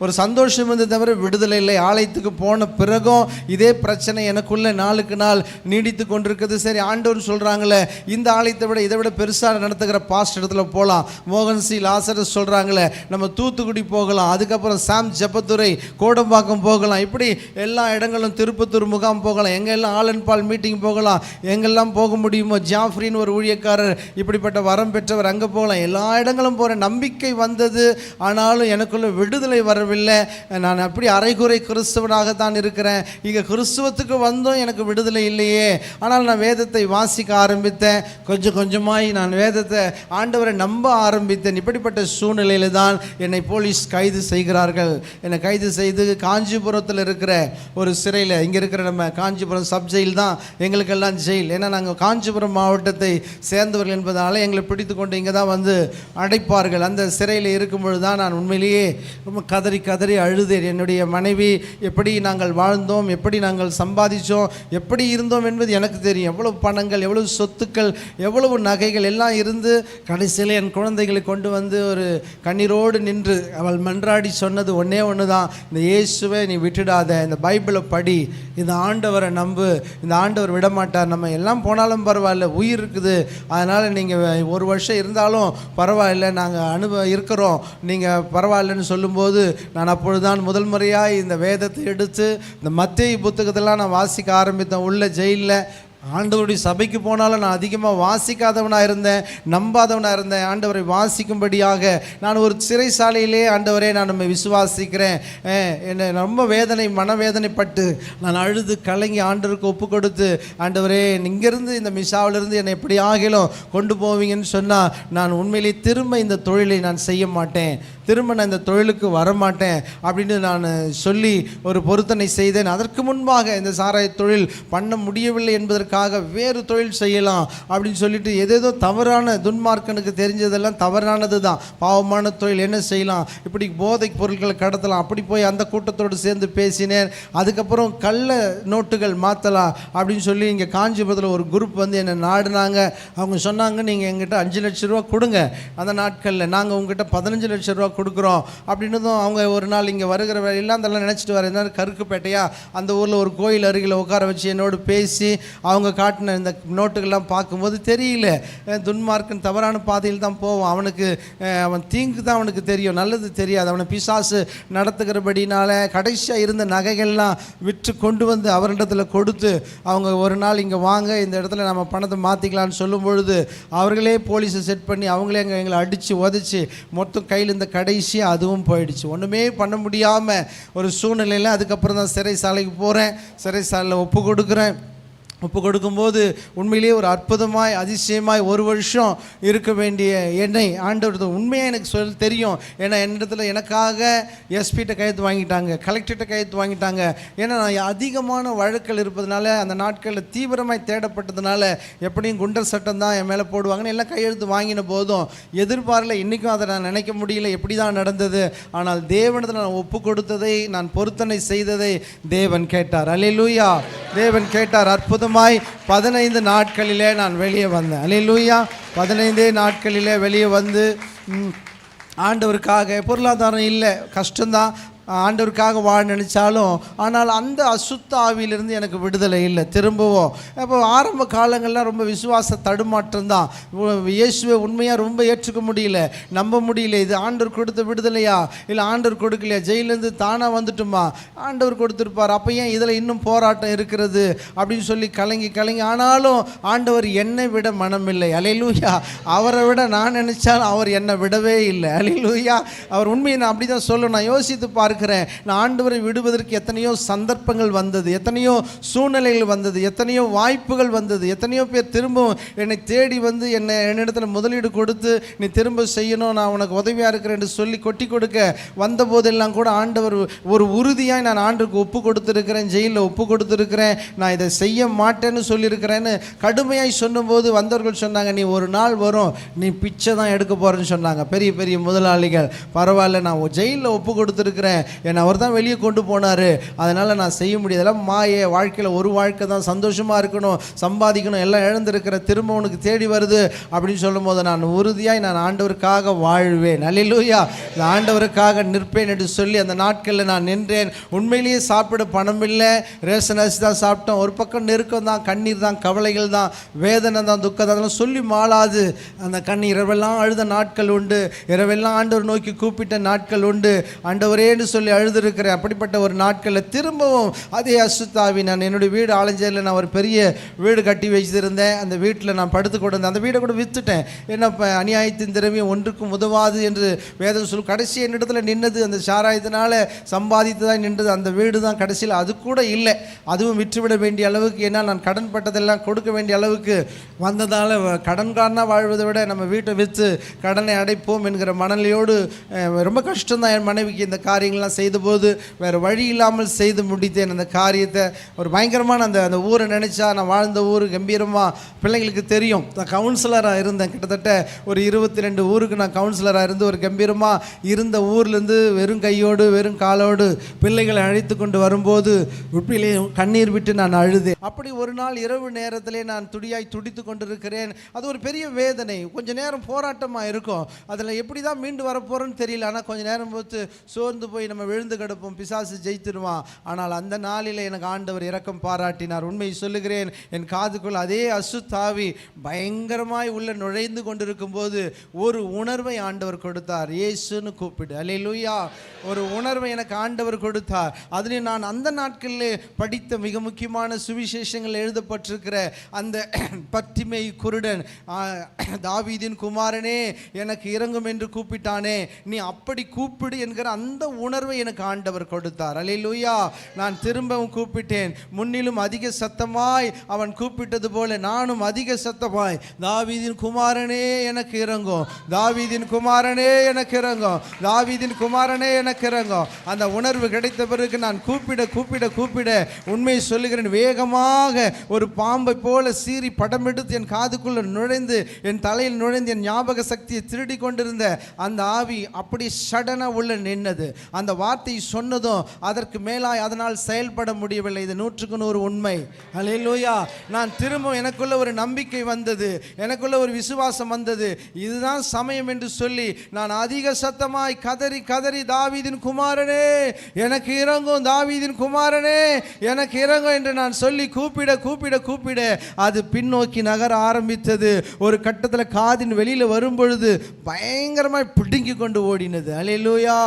ஒரு சந்தோஷம் வந்து தவிர விடுதலை இல்லை. ஆலயத்துக்கு போன பிறகும் இதே பிரச்சனை எனக்குள்ளே நாளுக்கு நாள் நீடித்து கொண்டிருக்குது. சரி, ஆண்டவர் சொல்கிறாங்களே இந்த ஆலயத்தை விட இதை விட பெருசாக நடத்துகிற பாஸ்ட் இடத்துல போகலாம், மோகன் சி லாசரஸ் சொல்கிறாங்களே நம்ம தூத்துக்குடி போகலாம், அதுக்கப்புறம் சாம் ஜெபத்துறை கோடம்பாக்கம் போகலாம், இப்படி எல்லா இடங்களும் திருப்பத்தூர் முகாம் போகலாம், எங்கெல்லாம் ஆல் அண்ட் பால் மீட்டிங் போகலாம், எங்கெல்லாம் போக முடியுமோ, ஜாஃப்ரின்னு ஒரு ஊழியக்காரர் இப்படிப்பட்ட வரம் பெற்றவர், அங்கே போகலாம், எல்லா இடங்களும் போகிற நம்பிக்கை வந்தது. ஆனால் எனக்குள்ள விடுதலை வரவில்லை. நான் அப்படி அரைகுறை கிறிஸ்தவனாகத்தான் இருக்கிறேன். இங்கே கிறிஸ்துவத்துக்கு வந்தோம், எனக்கு விடுதலை இல்லையே. ஆனால் நான் வேதத்தை வாசிக்க ஆரம்பித்தேன். கொஞ்சமாய் நான் வேதத்தை ஆண்டவரை நம்ப ஆரம்பித்தேன். இப்படிப்பட்ட சூழ்நிலையில் தான் என்னை போலீஸ் கைது செய்கிறார்கள். என்னை கைது செய்து காஞ்சிபுரத்தில் இருக்கிற ஒரு சிறையில், இங்கே இருக்கிற நம்ம காஞ்சிபுரம் சப் ஜெயில் தான் எங்களுக்கெல்லாம் ஜெயில். ஏன்னா நாங்கள் காஞ்சிபுரம் மாவட்டத்தை சேர்ந்தவர்கள் என்பதால் எங்களை பிடித்து கொண்டு இங்கே தான் வந்து அடைப்பார்கள். அந்த சிறையில் இருக்கும் பொழுது தான் நான் உண்மையிலேயே ரொம்ப கதறி அழுதேன். என்னுடைய மனைவி எப்படி நாங்கள் வாழ்ந்தோம், எப்படி நாங்கள் சம்பாதிச்சோம், எப்படி இருந்தோம் என்பது எனக்கு தெரியும். எவ்வளவு பணங்கள், எவ்வளவு சொத்துக்கள், எவ்வளவு நகைகள் எல்லாம் இருந்து கடைசியில் என் குழந்தைகளை கொண்டு வந்து ஒரு கண்ணீரோடு நின்று அவள் மன்றாடி சொன்னது ஒன்றே ஒன்று தான், இந்த இயேசுவை நீ விட்டுடாத, இந்த பைபிளை படி, இந்த ஆண்டவரை நம்பு, இந்த ஆண்டவர் விடமாட்டார், நம்ம எல்லாம் போனாலும் பரவாயில்ல, உயிர் இருக்குது, அதனால் நீங்கள் 1 வருஷம் இருந்தாலும் பரவாயில்லை, நாங்கள் இருக்கிறோம், நீங்கள் பரவாயில்லன்னு சொல்லும்போது நான் அப்பொழுதுதான் முதல் முறையாக இந்த வேதத்தை எடுத்து இந்த மத்தேயு புத்தகத்தெல்லாம் நான் வாசிக்க ஆரம்பித்தேன். உள்ள ஜெயிலில் ஆண்டவருடைய சபைக்கு போனாலும் நான் அதிகமாக வாசிக்காதவனாக இருந்தேன், நம்பாதவனாக இருந்தேன். ஆண்டவரை வாசிக்கும்படியாக நான் ஒரு சிறைசாலையிலே, ஆண்டவரே நான் நம்ம விசுவாசிக்கிறேன், என்னை ரொம்ப மனவேதனைப்பட்டு நான் அழுது கலங்கி ஆண்டவருக்கு ஒப்பு கொடுத்து, ஆண்டவரே இங்கேருந்து இந்த மிஷாவிலிருந்து என்னை எப்படி ஆகிலும் கொண்டு போவீங்கன்னு சொன்னால் நான் உண்மையிலே திரும்ப இந்த தொழிலை நான் செய்ய மாட்டேன், திரும்ப நான் இந்த தொழிலுக்கு வரமாட்டேன் அப்படின்னு நான் சொல்லி ஒரு பொருத்தனை செய்தேன். அதற்கு முன்பாக இந்த சாராய தொழில் பண்ண முடியவில்லை என்பதற்காக வேறு தொழில் செய்யலாம் அப்படின்னு சொல்லிட்டு ஏதேதோ தவறான, துன்மார்க்கனுக்கு தெரிஞ்சதெல்லாம் தவறானது தான், பாவமான தொழில் என்ன செய்யலாம், இப்படி போதை பொருட்களை கடத்தலாம், அப்படி போய் அந்த கூட்டத்தோடு சேர்ந்து பேசினேன். அதுக்கப்புறம் கள்ள நோட்டுகள் மாற்றலாம் அப்படின்னு சொல்லி இங்கே காஞ்சிபுரத்தில் ஒரு குரூப் வந்து என்னை நாடினாங்க. அவங்க சொன்னாங்க, நீங்கள் எங்கிட்ட 5 லட்ச ரூபா கொடுங்க, அந்த நாட்களில் நாங்கள் உங்ககிட்ட 15 லட்ச ரூபா கொடுக்குறோம் அப்படின்னதும் அவங்க ஒரு நாள் இங்கே வருகிற வேலையெல்லாம் அதெல்லாம் நினச்சிட்டு வரேன். கருக்குப்பேட்டையா அந்த ஊரில் ஒரு கோயில் அருகில் உட்கார வச்சு என்னோடு பேசி அவங்க அவங்க காட்டின இந்த நோட்டுகள்லாம் பார்க்கும்போது தெரியல, துன்மார்க்கன் தவறான பாதையில் தான் போவான், அவனுக்கு அவன் தீங்கு தான் அவனுக்கு தெரியும், நல்லது தெரியாது, அவனை பிசாசு நடத்துகிறபடினால கடைசியாக இருந்த நகைகள்லாம் விற்று கொண்டு வந்து அவர்களிடத்தில் கொடுத்து அவங்க ஒரு நாள் இங்கே வாங்க, இந்த இடத்துல நம்ம பணத்தை மாற்றிக்கலான்னு சொல்லும் பொழுது அவர்களே போலீஸை செட் பண்ணி அவங்களே எங்களை அடித்து உதச்சி மொத்தம் கையில் இந்த கடைசியாக அதுவும் போயிடுச்சு. ஒன்றுமே பண்ண முடியாமல் ஒரு சூழ்நிலையில் அதுக்கப்புறம் தான் சிறைசாலைக்கு போகிறேன். சிறைசாலையில் ஒப்பு கொடுக்கும்போது உண்மையிலேயே ஒரு அற்புதமாய் அதிசயமாய் ஒரு வருஷம் இருக்க வேண்டிய என்னை ஆண்டவர் உண்மையாக எனக்கு தெரியும். ஏன்னா என்னிடத்துல எனக்காக எஸ்பிகிட்ட கையெழுத்து வாங்கிட்டாங்க, கலெக்டர்கிட்ட கையெழுத்து வாங்கிட்டாங்க. ஏன்னா நான் அதிகமான வழக்குகள் இருப்பதுனால அந்த நாட்களில் தீவிரமாய் தேடப்பட்டதுனால எப்படியும் குண்டர் சட்டம் தான் என் மேலே போடுவாங்கன்னு எல்லாம் கையெழுத்து வாங்கின போதும் எதிர்பார்க்கல. இன்றைக்கும் அதை நான் நினைக்க முடியல எப்படி தான் நடந்தது. ஆனால் தேவனிடத்தில் நான் ஒப்பு கொடுத்ததை, நான் பொருத்தனை செய்ததை தேவன் கேட்டார். அல்லேலூயா. தேவன் கேட்டார். அற்புதமாய் 15 நாட்களிலே நான் வெளியே வந்தேன். அல்லேலூயா. 15 நாட்களிலே வெளியே வந்து ஆண்டவருக்காக, பொருளாதாரம் இல்லை, கஷ்டம்தான், ஆண்டவருக்காக வாழ நினச்சாலும் ஆனால் அந்த அசுத்த ஆவியிலிருந்து எனக்கு விடுதலை இல்லை. திரும்பவும் இப்போ ஆரம்ப காலங்கள்லாம் ரொம்ப விசுவாச தடுமாற்றம் தான். இயேசுவை உண்மையாக ரொம்ப ஏற்றுக்க முடியல, நம்ப முடியல. இது ஆண்டவர் கொடுத்த விடுதலையா இல்லை ஆண்டவர் கொடுக்கலையா? ஜெயிலேருந்து தானாக வந்துட்டுமா? ஆண்டவர் கொடுத்துருப்பார், அப்போ ஏன் இதில் இன்னும் போராட்டம் இருக்கிறது அப்படின்னு சொல்லி கலங்கி ஆனாலும் ஆண்டவர் என்னை விட மனமில்லை. அல்லேலூயா. அவரை விட நான் நினச்சாலும் அவர் என்னை விடவே இல்லை. அல்லேலூயா. அவர் உண்மையை நான் அப்படி தான் சொல்லணும். நான் யோசித்து பார்க்க நான் ஆண்டவரை விடுவதற்கு எத்தனையோ சந்தர்ப்பங்கள் வந்தது, எத்தனையோ சூழ்நிலைகள் வந்தது, எத்தனையோ வாய்ப்புகள் வந்தது, எத்தனையோ பேர் திரும்பவும் என்னை தேடி வந்து என்னிடத்தில் முதலீடு கொடுத்து நீ திரும்ப செய்யணும், நான் உனக்கு உதவியாக இருக்கிறேன் என்று சொல்லி கொட்டி கொடுக்க வந்த போதெல்லாம் கூட ஆண்டவர் ஒரு உறுதியாய் நான் ஆண்டுக்கு ஒப்பு கொடுத்துருக்கிறேன், ஜெயிலில் ஒப்பு கொடுத்துருக்கிறேன், நான் இதை செய்ய மாட்டேன்னு சொல்லியிருக்கிறேன்னு கடுமையாய் சொன்னபோது வந்தவர்கள் சொன்னாங்க, நீ ஒரு நாள் வரும் நீ பிச்சை தான் எடுக்க போகிறேன்னு சொன்னாங்க. பெரிய பெரிய முதலாளிகள், பரவாயில்ல நான் ஜெயிலில் ஒப்பு கொடுத்துருக்கிறேன், என்னை அவர் தான் வெளியே கொண்டு போனார், அதனால் நான் செய்ய முடியாதெல்லாம் மாயே, வாழ்க்கையில் ஒரு வாழ்க்கை தான், சந்தோஷமாக இருக்கணும், சம்பாதிக்கணும், எல்லாம் இழந்திருக்கிற, திரும்ப உனக்கு தேடி வருது அப்படின்னு சொல்லும் போது நான் உறுதியாய் நான் ஆண்டவருக்காக வாழ்வேன். அல்லேலூயா. இந்த ஆண்டவருக்காக நிற்பேன் என்று சொல்லி அந்த நாட்களில் நான் நின்றேன். உண்மையிலேயே சாப்பிட பணம் இல்லை, ரேஷன் அரிசி தான் சாப்பிட்டோம். ஒரு பக்கம் நெருக்கம் தான், கண்ணீர் தான், கவலைகள் தான், வேதனை தான், துக்கம் தான், அதெல்லாம் சொல்லி மாளாது. அந்த கண்ணீர் இரவெல்லாம் அழுத நாட்கள் உண்டு, இரவெல்லாம் ஆண்டவர் நோக்கி கூப்பிட்ட நாட்கள் உண்டு. ஆண்டவரேன்னு சொல்லி அழுதுருக்கிறேன். அப்படிப்பட்ட ஒரு நாட்களில் திரும்பவும் அதே அசுத்தாவி, நான் என்னுடைய வீடு ஆலஞ்சேரியில் நான் ஒரு பெரிய வீடு கட்டி வச்சிருந்தேன். அந்த வீட்டில் நான் படுத்து கொண்டு அந்த வீடை கூட விற்றுட்டேன். ஏன்னா இப்போ அநியாயத்தின் திரவியம் ஒன்றுக்கும் உதவாது என்று வேதம் சொல். கடைசி என்னிடத்தில் நின்னது அந்த சாராயத்தினால சம்பாதித்து தான் நின்றது அந்த வீடு தான். கடைசியில் அது கூட இல்லை, அதுவும் விற்றுவிட வேண்டிய அளவுக்கு, ஏன்னா நான் கடன் பட்டதெல்லாம் கொடுக்க வேண்டிய அளவுக்கு வந்ததால் கடன்காரனாக வாழ்வதை விட நம்ம வீட்டை விற்று கடனை அடைப்போம் என்கிற மனநிலையோடு ரொம்ப கஷ்டம்தான். என் மனைவிக்கு இந்த காரியங்கள்லாம் செய்தபோது வேறு வழி இல்லாமல் செய்து முடித்தேன் அந்த காரியத்தை. ஒரு பயங்கரமான அந்த ஊரை நினச்சா, நான் வாழ்ந்த ஊர் கம்பீரமாக பிள்ளைங்களுக்கு தெரியும். நான் கவுன்சிலராக இருந்தேன், கிட்டத்தட்ட ஒரு 22 ஊருக்கு நான் கவுன்சிலராக இருந்து ஒரு கம்பீரமாக இருந்த ஊர்லேருந்து வெறும் கையோடு வெறும் காலோடு பிள்ளைகளை அழைத்து கொண்டு வரும்போது உண்மையிலே கண்ணீர் விட்டு நான் அழுதேன். அப்படி ஒரு நாள் இரவு நேரத்திலே நான் துடித்து கொண்டிருக்கிறேன். அது ஒரு பெரிய வேதனை, கொஞ்சம் நேரம் போராட்டமாக இருக்கும், அதில் எப்படி தான் மீண்டு வரப்போகிறோன்னு தெரியல. ஆனால் கொஞ்சம் நேரம் போது சோர்ந்து போய் நம்ம விழுந்து கிடப்போம், பிசாசு ஜெயித்துருவான். ஆனால் அந்த நாளில் எனக்கு ஆண்டவர் இரக்கம் பாராட்டினார். உண்மை சொல்லுகிறேன், என் காதுக்குள் அதே அசுத்தாவி பயங்கரமாய் உள்ள நுழைந்து கொண்டிருக்கும் போது ஒரு உணர்வை ஆண்டவர் கொடுத்தார். இயேசுன்னு கூப்பிடு. அல்லேலூயா. ஒரு உணர்வை எனக்கு ஆண்டவர் கொடுத்தார். அதில் நான் அந்த நாட்களிலே படித்த மிக முக்கியமான சுவிசேஷங்கள் எழுதப்பட்டிருக்கிற அந்த பத்திமை குருடன், தாவீதின் குமாரனே எனக்கு இறங்கும் என்று கூப்பிட்டானே, நீ அப்படி கூப்பிடு என்கிற அந்த உணர்வை எனக்கு ஆண்டவர் கொடுத்தார். அல்லேலூயா. நான் திரும்பவும் கூப்பிட்டேன். முன்னிலும் அதிக சத்தமாய் அவன் கூப்பிட்டது போல நானும் அதிக சத்தமாய், தாவீதின் குமாரனே எனக்கு இறங்கும், தாவீதின் குமாரனே எனக்கு இறங்கும், தாவீதின் குமாரனே எனக்கு இறங்கும். அந்த உணர்வு கிடைத்த பிறகு நான் கூப்பிட கூப்பிட கூப்பிட உண்மையை சொல்லுகிறேன், வேகமாக ஒரு பாம்பை போல சீறி படம் எடுத்து என் காதுக்குள்ள நுழைந்து என் தலையில் நுழைந்து என் ஞாபக சக்தியை திருடி கொண்டிருந்த அந்த ஆவி அப்படி சடனாக உள்ள நின்னது. அந்த அந்த வார்த்தை சொன்னதும் அதற்கு மேலாய் அதனால் செயல்பட முடியவில்லை. இது 100% உண்மை. அல்லேலூயா. நான் திரும்ப எனக்குள்ள ஒரு நம்பிக்கை வந்தது, எனக்குள்ள ஒரு விசுவாசம் வந்தது. இதுதான் சமயம் என்று சொல்லி நான் அதிக சத்தமாய் கதறி கதறி, தாவீதின் குமாரனே எனக்கு இறங்கும், தாவீதின் குமாரனே எனக்கு இறங்கும் என்று நான் சொல்லி கூப்பிட கூப்பிட கூப்பிட அது பின்னோக்கி நகர ஆரம்பித்தது. ஒரு கட்டத்தில் காதின் வெளியில் வரும்பொழுது பயங்கரமாய் பிடுங்கி கொண்டு ஓடினது. அல்லேலூயா.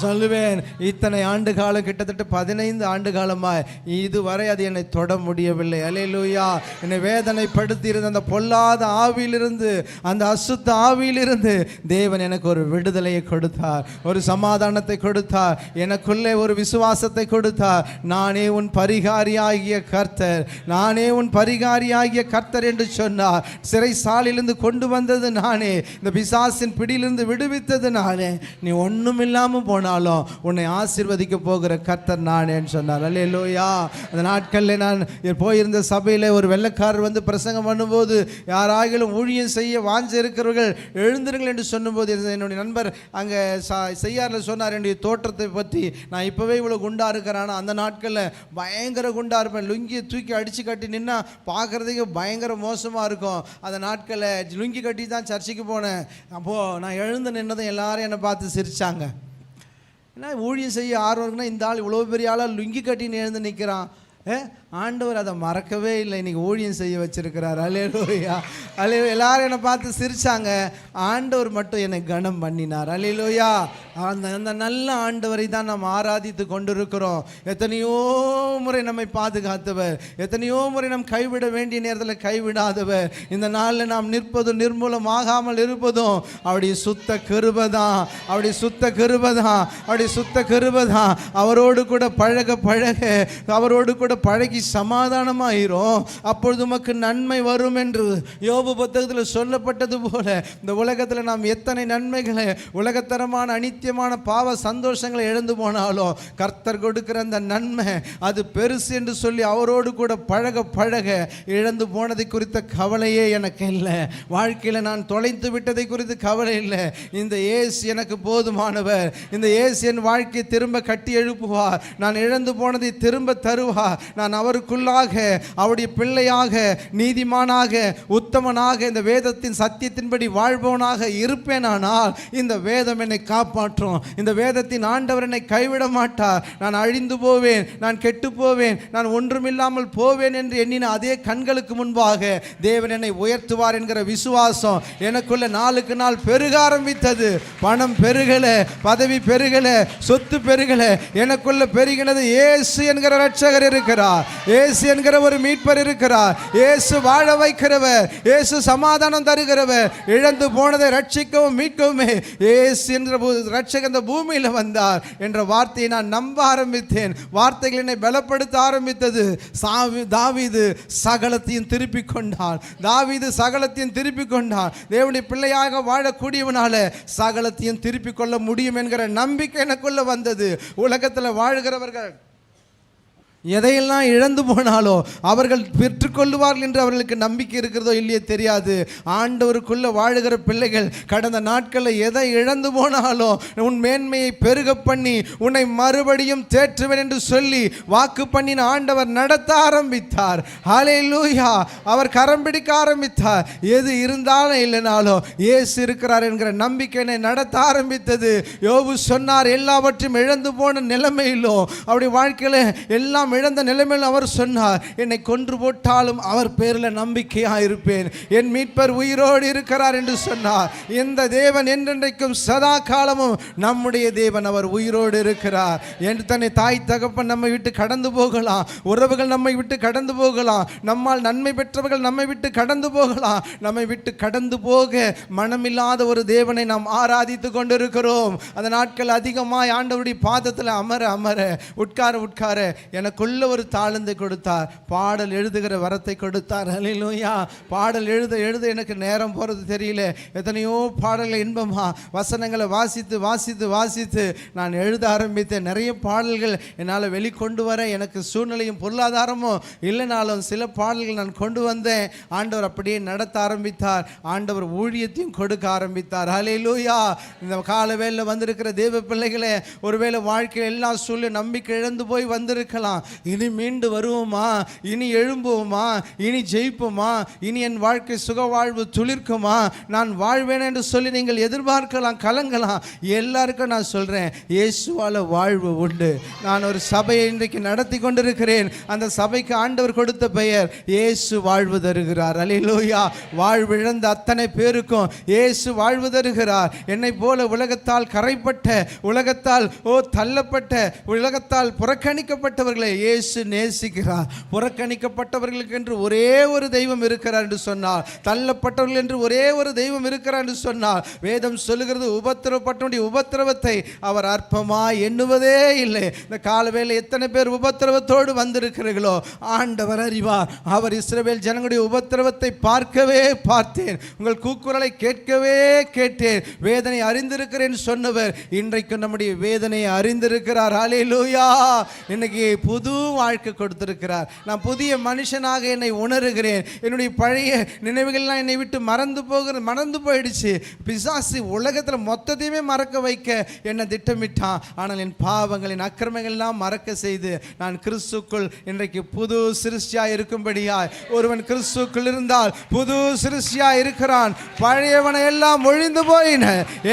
சொல்லுவேன், இத்தனை ஆண்டு காலம், கிட்டத்தட்ட 15 ஆண்டு காலமாய் இதுவரை அது என்னை தொட முடியவில்லை. அல்லேலூயா. என்னை வேதனைப்படுத்தி இருந்த அந்த பொல்லாத ஆவியிலிருந்து, அந்த அசுத்த ஆவியிலிருந்து தேவன் எனக்கு ஒரு விடுதலையை கொடுத்தார், ஒரு சமாதானத்தை கொடுத்தார், எனக்குள்ளே ஒரு விசுவாசத்தை கொடுத்தார். நானே உன் பரிகாரியாகிய கர்த்தர், நானே உன் பரிகாரியாகிய கர்த்தர் என்று சொன்னார். சிறைசாலையிலிருந்து கொண்டு வந்தது நானே, இந்த பிசாசின் பிடியிலிருந்து விடுவித்தது நானே. நீ ஒன்றும் இல்லாமல் போனாலும் உன்னை ஆசீர்வதிக்க போகிற கர்த்தர் நானேன்னு சொன்னார். அல்லேலூயா. அந்த நாட்களில் நான் போயிருந்த சபையில் ஒரு வெள்ளைக்காரர் வந்து பிரசங்கம் பண்ணும்போது, யாராகிலும் ஊழியம் செய்ய வாஞ்ச இருக்கிறவர்கள் எழுந்திருங்கள் என்று சொன்னும்போது, என்னுடைய நண்பர் அங்கே செய்யாரில் சொன்னார் என்னுடைய தோற்றத்தை பற்றி. நான் இப்போவே இவ்வளோ குண்டா இருக்கிறானா, அந்த நாட்களில் பயங்கர குண்டா இருப்பேன். லுங்கியை தூக்கி அடித்து கட்டி நின்னா பார்க்குறதுக்கு பயங்கர மோசமாக இருக்கும். அந்த நாட்களில் லுங்கி கட்டி தான் சர்ச்சைக்கு போனேன். அப்போது நான் எழுந்து நின்னதும் எல்லாரும் என்னை பார்த்து சிரித்தாங்க. ஏன்னா ஊழியம் செய்ய ஆர்வம் இருக்குன்னா, இந்த ஆள் இவ்வளோ பெரிய ஆளாக லுங்கி கட்டின்னு எழுந்து நிற்கிறான். ஆண்டவர் அதை மறக்கவே இல்லை, இன்னைக்கு ஊழியம் செய்ய வச்சிருக்கிறார். அல்லேலூயா. எல்லாரும் என்னை பார்த்து சிரிச்சாங்க. ஆண்டவர் மட்டும் என்னை கனம் பண்ணினார். அல்லேலூயா. அந்த நல்ல ஆண்டவரை தான் நாம் ஆராதித்து கொண்டிருக்கிறோம். எத்தனையோ முறை நம்மை பாதுகாத்தவர், எத்தனையோ முறை நாம் கைவிட வேண்டிய நேரத்தில் கைவிடாதவர். இந்த நாளில் நாம் நிற்பதும் நிர்மூலமாகாமல் இருப்பதும் அவருடைய சுத்த கிருபை தான், அவருடைய சுத்த கிருபை தான், அவருடைய சுத்த கிருபை தான். அவரோடு கூட பழக பழக, அவரோடு கூட பழகி சமாதானமாயிரும். அப்பொழுது உமக்கு நன்மை வரும் என்று யோபு புத்தகத்தில் சொல்லப்பட்டது போல, இந்த உலகத்தில் நாம் எத்தனை நன்மைகளை, உலகத்தரமான அனித்தியமான பாவ சந்தோஷங்களை இழந்து போனாலும் கர்த்தர் கொடுக்கிற அந்த நன்மை அது பெருசு என்று சொல்லி அவரோடு கூட பழக பழக இழந்து போனதை குறித்த கவலையே எனக்கு இல்லை. வாழ்க்கையில் நான் தொலைத்து விட்டதை குறித்து கவலை இல்லை. இந்த இயேசு எனக்கு போதுமானவர். இந்த இயேசு என் வாழ்க்கையை திரும்ப கட்டி எழுப்புவார். நான் இழந்து போனதை திரும்ப தருவார். நான் அவருக்குள்ளாக, அவருடைய பிள்ளையாக, நீதிமானாக, உத்தமனாக, இந்த வேதத்தின் சத்தியத்தின்படி வாழ்பவனாக இருப்பேனானால் இந்த வேதம் என்னை காப்பாற்றும். இந்த வேதத்தின் ஆண்டவர் என்னை கைவிட மாட்டார். நான் அழிந்து போவேன், நான் கெட்டு போவேன், நான் ஒன்றுமில்லாமல் போவேன் என்று எண்ணின அதே கண்களுக்கு முன்பாக தேவன் என்னை உயர்த்துவார் என்கிற விசுவாசம் எனக்குள்ள நாளுக்கு நாள் பெருக ஆரம்பித்தது. பணம் பெருகல, பதவி பெருகல, சொத்து பெருகல, எனக்குள்ள பெருகினது இயேசு என்கிற ரட்சகர் இருக்கிறார். இயேசு என்கிற ஒரு மீட்பர் இருக்கிறார். இயேசு வாழ வைக்கிறவர், இயேசு சமாதானம் தருகிறவர். இழந்து போனதை ரட்சிக்கவும் மீட்கவுமே இயேசு என்கிற ரட்சகர் இந்த பூமியில் வந்தார் என்ற வார்த்தையை நான் நம்ப ஆரம்பித்தேன். வார்த்தைகள் என்னை பலப்படுத்த ஆரம்பித்தது. தாவீது சகலத்தையும் திருப்பி கொண்டான். தாவீது சகலத்தையும் திருப்பி கொண்டான். தேவனுடைய பிள்ளையாக வாழக்கூடியவனால சகலத்தையும் திருப்பி கொள்ள முடியும் என்கிற நம்பிக்கை எனக்குள்ள வந்தது. உலகத்தில் வாழ்கிறவர்கள் எதையெல்லாம் இழந்து போனாலோ அவர்கள் பெற்றுக்கொள்ளுவார்கள் என்று அவர்களுக்கு நம்பிக்கை இருக்கிறதோ இல்லையே தெரியாது. ஆண்டவருக்குள்ள வாழுகிற பிள்ளைகள் கடந்த நாட்களில் எதை இழந்து போனாலோ உன் மேன்மையை பெருக பண்ணி உன்னை மறுபடியும் தேற்றுவேன் என்று சொல்லி வாக்கு பண்ணின ஆண்டவர் நடத்த ஆரம்பித்தார். ஹல்லேலூயா. அவர் கரம் பிடிக்க ஆரம்பித்தார். எது இருந்தாலும் இல்லைனாலும் இயேசு இருக்கிறார் என்கிற நம்பிக்கையை நடத்த ஆரம்பித்தது. யோபு சொன்னார், எல்லாவற்றையும் இழந்து போன நிலைமையிலோ அவருடைய வாழ்க்கையில் எல்லாம் இழந்த நிலைமையில் அவர் சொன்னார், என்னை கொன்று போட்டாலும் அவர் பேரில் நம்பிக்கையாக இருப்பேன், என் மீட்பர் உயிரோடு இருக்கிறார் என்று சொன்னார். இந்த தேவன் என்றென்றைக்கும் சதா காலமும் நம்முடைய தேவன், அவர் உயிரோடு இருக்கிறார். என்று தன்னை தாய் தகப்பன் நம்மை விட்டு கடந்து போகலாம், உறவுகள் நம்மை விட்டு கடந்து போகலாம், நம்மால் நன்மை பெற்றவர்கள் நம்மை விட்டு கடந்து போகலாம், நம்மை விட்டு கடந்து போக மனமில்லாத ஒரு தேவனை நாம் ஆராதித்து கொண்டிருக்கிறோம். அந்த நாட்கள் அதிகமாய் ஆண்டவருடைய பாதத்தில் அமர அமர உட்கார உட்கார எனக்கு எனக்குள்ள ஒரு தாளந்தை கொடுத்தார், பாடல் எழுதுகிற வரத்தை கொடுத்தார். ஹல்லேலூயா. பாடல் எழுத எழுத எனக்கு நேரம் போகிறது தெரியல. எத்தனையோ பாடல்கள் இன்பமா வசனங்களை வாசித்து வாசித்து வாசித்து நான் எழுத ஆரம்பித்தேன். நிறைய பாடல்கள் என்னால் வெளிக்கொண்டு வர எனக்கு சூழ்நிலையும் பொருளாதாரமும் இல்லைனாலும் சில பாடல்கள் நான் கொண்டு வந்தேன். ஆண்டவர் அப்படியே நடத்த ஆரம்பித்தார். ஆண்டவர் ஊழியத்தையும் கொடுக்க ஆரம்பித்தார். ஹல்லேலூயா. இந்த கால வேளையில் வந்திருக்கிற தேவ பிள்ளைகளே, ஒருவேளை வாழ்க்கையில் எல்லா சூழ்நிலை நம்பிக்கை இழந்து போய் வந்திருக்கலாம். இனி மீண்டு வருவோமா, இனி எழும்புவோமா, இனி ஜெயிப்போமா, இனி என் வாழ்க்கை சுக வாழ்வு துளிர்க்குமா, நான் வாழ்வேன் என்று சொல்லி நீங்கள் எதிர்பார்க்கலாம், கலங்கலாம். எல்லாருக்கும் நான் சொல்றேன், இயேசுவால வாழ்வு உண்டு. நான் ஒரு சபையை இன்றைக்கு நடத்தி கொண்டிருக்கிறேன். அந்த சபைக்கு ஆண்டவர் கொடுத்த பெயர் இயேசு வாழ்வு தருகிறார். அல்லேலூயா. வாழ்விழந்த அத்தனை பேருக்கும் இயேசு வாழ்வு தருகிறார். என்னை போல உலகத்தால் கரைப்பட்ட, உலகத்தால் தள்ளப்பட்ட, உலகத்தால் புறக்கணிக்கப்பட்டவர்களை இயேசு நேசிக்கிறார். புறக்கணிக்கப்பட்டவர்களுக்கு என்று ஒரே ஒரு தெய்வம் இருக்கிறார் என்று சொன்னார். தள்ளப்பட்டவர்கள் என்று ஒரே ஒரு தெய்வம் இருக்கிறார் என்று சொன்னார். வேதம் சொல்லுகிறது, உபத்திரவப்பட்டவனுடைய உபத்திரவத்தை அவர் அற்பமாய் எண்ணுவதே இல்லை. இந்த காலவேளை எத்தனை பேர் உபத்திரவத்தோடு வந்திருக்கிறீர்களோ ஆண்டவர் அறிவார். அவர் இஸ்ரவேல் ஜனங்களுடைய உபத்திரவத்தை பார்க்கவே பார்த்தேன், உங்கள் கூக்குரலை கேட்கவே கேட்டேன், வேதனை அறிந்திருக்கிறேன் சொன்னவர் இன்றைக்கு நம்முடைய வேதனையை அறிந்திருக்கிறார். ஹல்லேலூயா. இன்னைக்கு புது வாழ்க்கை கொடுத்திருக்கிறார். நான் புதிய மனுஷனாக என்னை உணர்கிறேன். என்னுடைய பழைய நினைவுகள்லாம் என்னை விட்டு மறந்து போயிடுச்சு. பிசாசு உலகத்தில் மொத்தத்தையுமே மறக்க வைக்க என்னை திட்டமிட்டான். ஆனால் என் பாவங்களின் அக்கிரமங்கள்லாம் மறக்க செய்து நான் கிறிஸ்துக்குள் இன்றைக்கு புது சிருஷ்டியாய் இருக்கும்படியாய், ஒருவன் கிறிஸ்துக்குள் இருந்தால் புது சிருஷ்டியாய் இருக்கிறான். பழையவனை எல்லாம் ஒழிந்து போயின,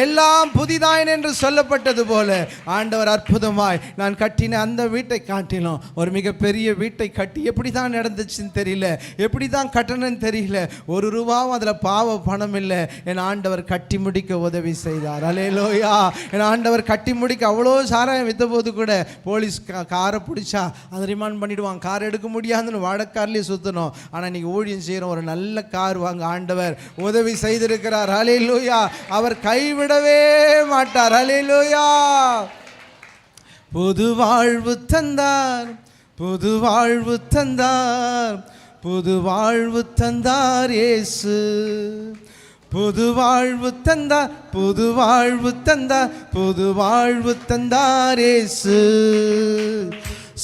எல்லாம் புதிதாயின என்று சொல்லப்பட்டது போல ஆண்டவர் அற்புதமாய் நான் கட்டின அந்த வீட்டை காட்டிலும் ஒரு மிகப்பெரிய வீட்டை கட்டி எப்படி தான் நடந்துச்சுன்னு தெரியல, எப்படி தான் கட்டணும்னு தெரியல, ஒரு ரூபாவும் அதில் பாவ பணம் இல்லை. என் ஆண்டவர் கட்டி முடிக்க உதவி செய்தார். அல்லேலூயா. என் ஆண்டவர் கட்டி முடிக்க அவ்வளோ சாராயம் வித்த போது கூட போலீஸ் காரை பிடிச்சா அதை ரிமாண்ட் பண்ணிடுவான். கார் எடுக்க முடியாதுன்னு வாடக்கார்லேயே சுற்றணும். ஆனால் இன்னைக்கு ஊழியம் செய்கிறோம், ஒரு நல்ல கார் வாங்க ஆண்டவர் உதவி செய்திருக்கிறார். அல்லேலூயா. அவர் கைவிடவே மாட்டார். அல்லேலூயா. புது வாழ்வு தந்தார், புது வாழ்வு தந்தார், புது வாழ்வு தந்தார் இயேசு. புது வாழ்வு தந்தார், புது வாழ்வு தந்தார், புது வாழ்வு தந்தார் இயேசு.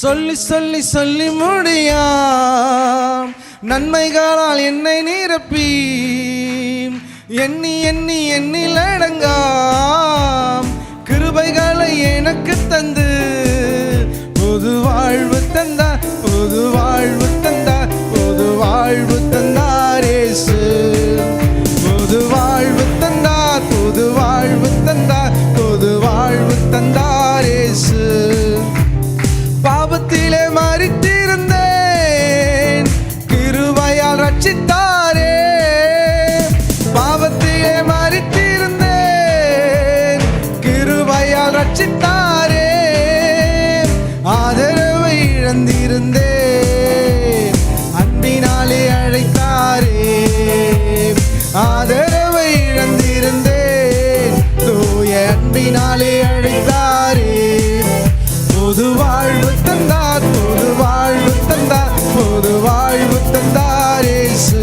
சொல்லி சொல்லி சொல்லி முடியாம் நன்மைகளால் என்னை நிரப்பி, எண்ணி எண்ணி எண்ணில் அடங்காம் கிருபைகளை எனக்கு தந்து புது வாழ்வு தந்தார், புது வாழ்வு தந்தார், புது வாழ்வு தந்தார் இயேசு. புது வாழ்வு தந்தார், புது வாழ்வு தந்தார், புது வாழ்வு தந்தார் இயேசு. பாவத்திலே மரித்திருந்தேன், கிருபையால் ரட்சித்தாரே. பாவத்திலே மரித்திருந்தேன், கிருபையால் ரட்சித்தாரே. ஆதரவை இழந்திருந்தேன், அன்பினாலே அழைத்தாரே. ஆதரவை இழந்திருந்தேன், தூய அன்பினாலே அழைத்தாரே. புது வாழ்வு தந்தார், புது வாழ்வு தந்தார், புது வாழ்வு தந்தார் இயேசு.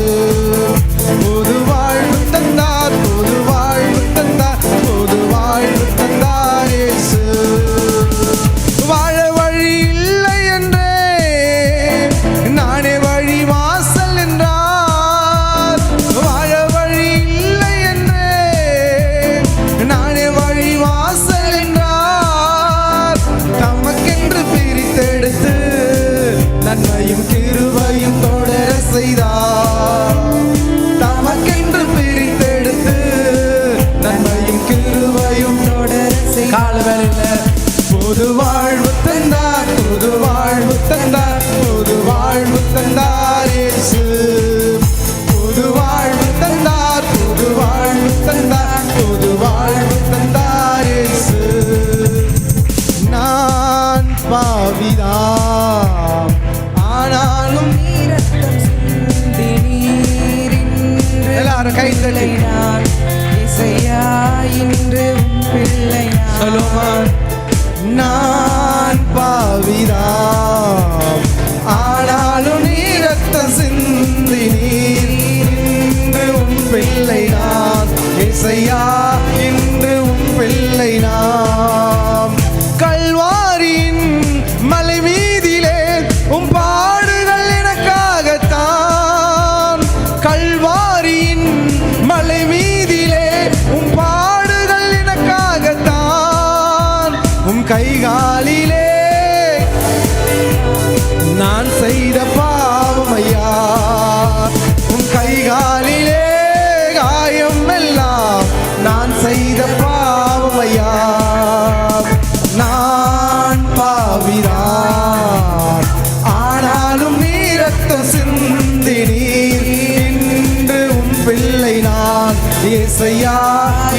ஏசையா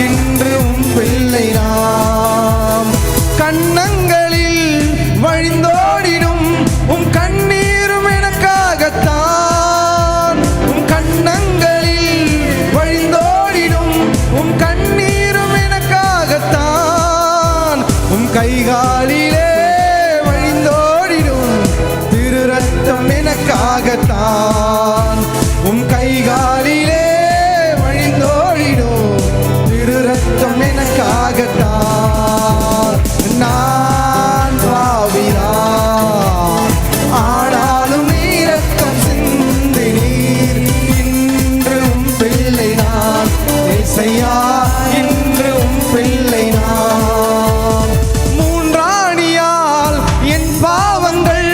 இன்று உம் பிள்ளை நாம். கண்ணங்களில் வழிந்தோடிடும் உம் கண்ணீரும் எனக்காகத்தான். உம் கண்ணங்களில் வழிந்தோடிடும் உம் கண்ணீரும் எனக்காகத்தான். உம் கைகாலிலே வழிந்தோடிடும் திரு ரத்தம் எனக்காகத்தான். உம் கைகாலிலே வழிந்தோடிடும் திரு ரத்தம் எனக்காகத்தான். நான் பாவிதான், ஆனாலும் நீ ரத்தம் சிந்தினீர். இன்று உம் பிள்ளை நான், ஏசையா இன்று உம் பிள்ளை நான். மூன்றாணியால் என் பாவங்கள்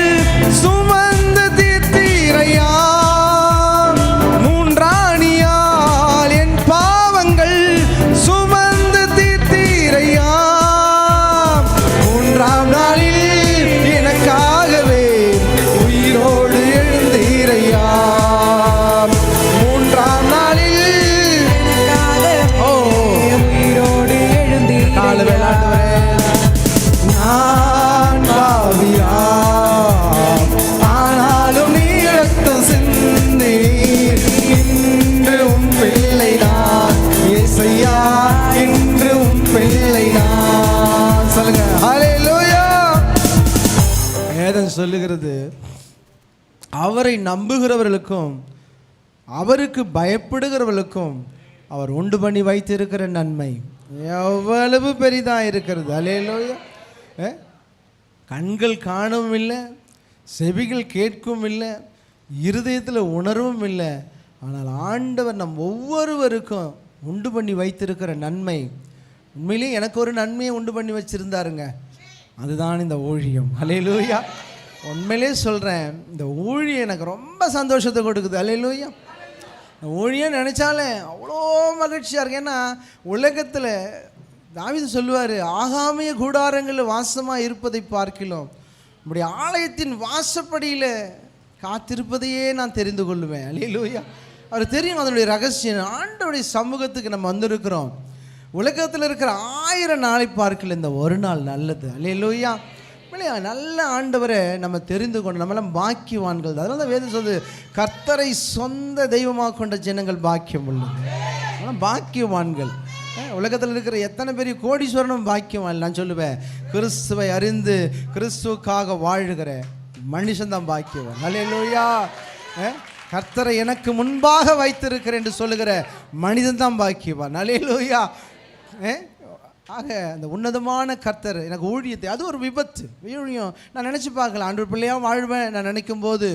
சுமந்து தீர்த்தீரையா. மூன்றாணியால் என் பாவங்கள் சுமந்து தீர்த்தீரையா. மூன்றாம் நாளில் எனக்காகவே உயிரோடு எழுந்தீரையா. மூன்றாம் நாளில் உயிரோடு எழுந்தீரையா. நான் பாவியா, ஆனாலும் நீ ரத்தம் சிந்தினீர். இன்று உம் பிள்ளை நான், ஏசையா இன்று உம் பிள்ளை நான். சொல்லுங்க ஹல்லேலூயா. வேதம் சொல்லுகிறது, அவரை நம்புகிறவர்களுக்கும் அவருக்கு பயப்படுகிறவர்களுக்கும் அவர் உண்டு பண்ணி வைத்திருக்கிற நன்மை எவ்வளவு பெரிதா இருக்கிறது. ஹல்லேலூயா. கண்கள் காணவும் இல்லை, செவிகள் கேட்கவும் இல்லை, இருதயத்தில் உணர்வும் இல்லை. ஆனால் ஆண்டவர் நம் ஒவ்வொருவருக்கும் உண்டு பண்ணி வைத்திருக்கிற நன்மை, உண்மையிலேயே எனக்கு ஒரு நன்மையை உண்டு பண்ணி வச்சுருந்தாருங்க. அதுதான் இந்த ஊழியம். ஹல்லேலூயா. உண்மையிலே சொல்கிறேன், இந்த ஊழியம் எனக்கு ரொம்ப சந்தோஷத்தை கொடுக்குது. ஹல்லேலூயா. இந்த ஊழியம் நினச்சாலே அவ்வளோ மகிழ்ச்சியாக இருக்கு. ஏன்னா உலகத்தில் தாவீது சொல்லுவார், ஆகாமிய கூடாரங்களில் வாசமாக இருப்பதை பார்க்கிறோம் நம்முடைய ஆலயத்தின் வாசப்படியில் காத்திருப்பதையே நான் தெரிந்து கொள்ளுவேன். அல்லேலூயா. அவர் தெரியும் அதனுடைய ரகசியம். ஆண்டவருடைய சமூகத்துக்கு நம்ம வந்திருக்கிறோம். உலகத்தில் இருக்கிற 1000 நாளை பார்க்கல இந்த ஒரு நாள் நல்லது. அல்லேலூயா. இல்லையா, நல்ல ஆண்டவரை நம்ம தெரிந்து கொண்டு நம்மளாம் பாக்கியவான்கள். அதனால தான் வேதம் சொல்லுது, கர்த்தரை சொந்த தெய்வமாக கொண்ட ஜனங்கள் பாக்கியம் உள்ளது. ஆனால் பாக்கியவான்கள். உலகத்தில் இருக்கிற எத்தனை பெரிய கோடீஸ்வரனும் பாக்கியவான். நான் சொல்லுவேன், கிறிஸ்துவை அறிந்து கிறிஸ்துவுக்காக வாழுகிற மனுஷன் தான் பாக்கியவான். அல்லேலூயா. கர்த்தரை எனக்கு முன்பாக வைத்திருக்கிறேன் என்று சொல்லுகிற மனிதன் தான் பாக்கியவான். அல்லேலூயா. ஆக அந்த உன்னதமான கர்த்தர் எனக்கு ஊழியத்தை, அது ஒரு விபத்து ஊழியம். நான் நினச்சி பார்க்கலாம், ஆண்டவர் பிள்ளையாக வாழ்வேன் நான் நினைக்கும் போது,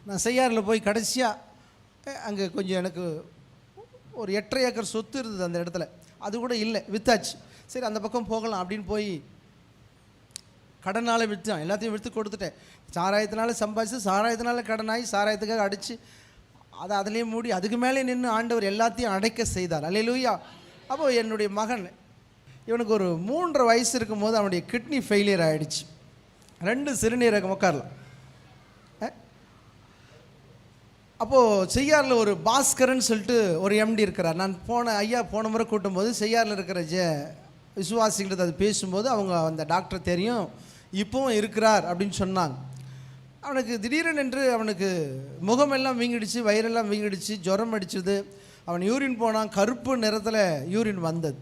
நான் செய்யாறில் போய் கடைசியாக அங்கே கொஞ்சம் எனக்கு ஒரு 8.5 ஏக்கர் சொத்து இருந்தது அந்த இடத்துல. அது கூட இல்லை, வித்தாச்சு. சரி அந்த பக்கம் போகலாம் அப்படின்னு போய் கடனால் விற்றான். எல்லாத்தையும் விற்று கொடுத்துட்டேன். சாராயத்தினால சம்பாதிச்சு, சாராயத்தினால கடனாகி, சாராயத்துக்காக அடித்து அதை அதுலேயே மூடி அதுக்கு மேலே நின்று ஆண்டவர் எல்லாத்தையும் அடைக்க செய்தார். அல்லேலூயா. அப்போது என்னுடைய மகன், இவனுக்கு ஒரு 3.5 வயசு இருக்கும் போது அவனுடைய கிட்னி ஃபெயிலியர் ஆகிடுச்சு. 2 சிறுநீரகம் உட்காரலாம். அப்போது செய்யாரில் ஒரு பாஸ்கரன் சொல்லிட்டு ஒரு எம்டி இருக்கிறார். நான் போன முறை கூட்டும்போது செய்யாரில் இருக்கிற விசுவாசிங்கிறது அது பேசும்போது அவங்க அந்த டாக்டர் தெரியும், இப்போவும் இருக்கிறார் அப்படின்னு சொன்னாங்க. அவனுக்கு திடீரென்று அவனுக்கு முகமெல்லாம் வீங்கிடுச்சு, வயிறெல்லாம் வீங்கிடுச்சு, ஜுரம் அடிச்சுது. அவன் யூரின் போனான், கருப்பு நிறத்தில் யூரின் வந்தது.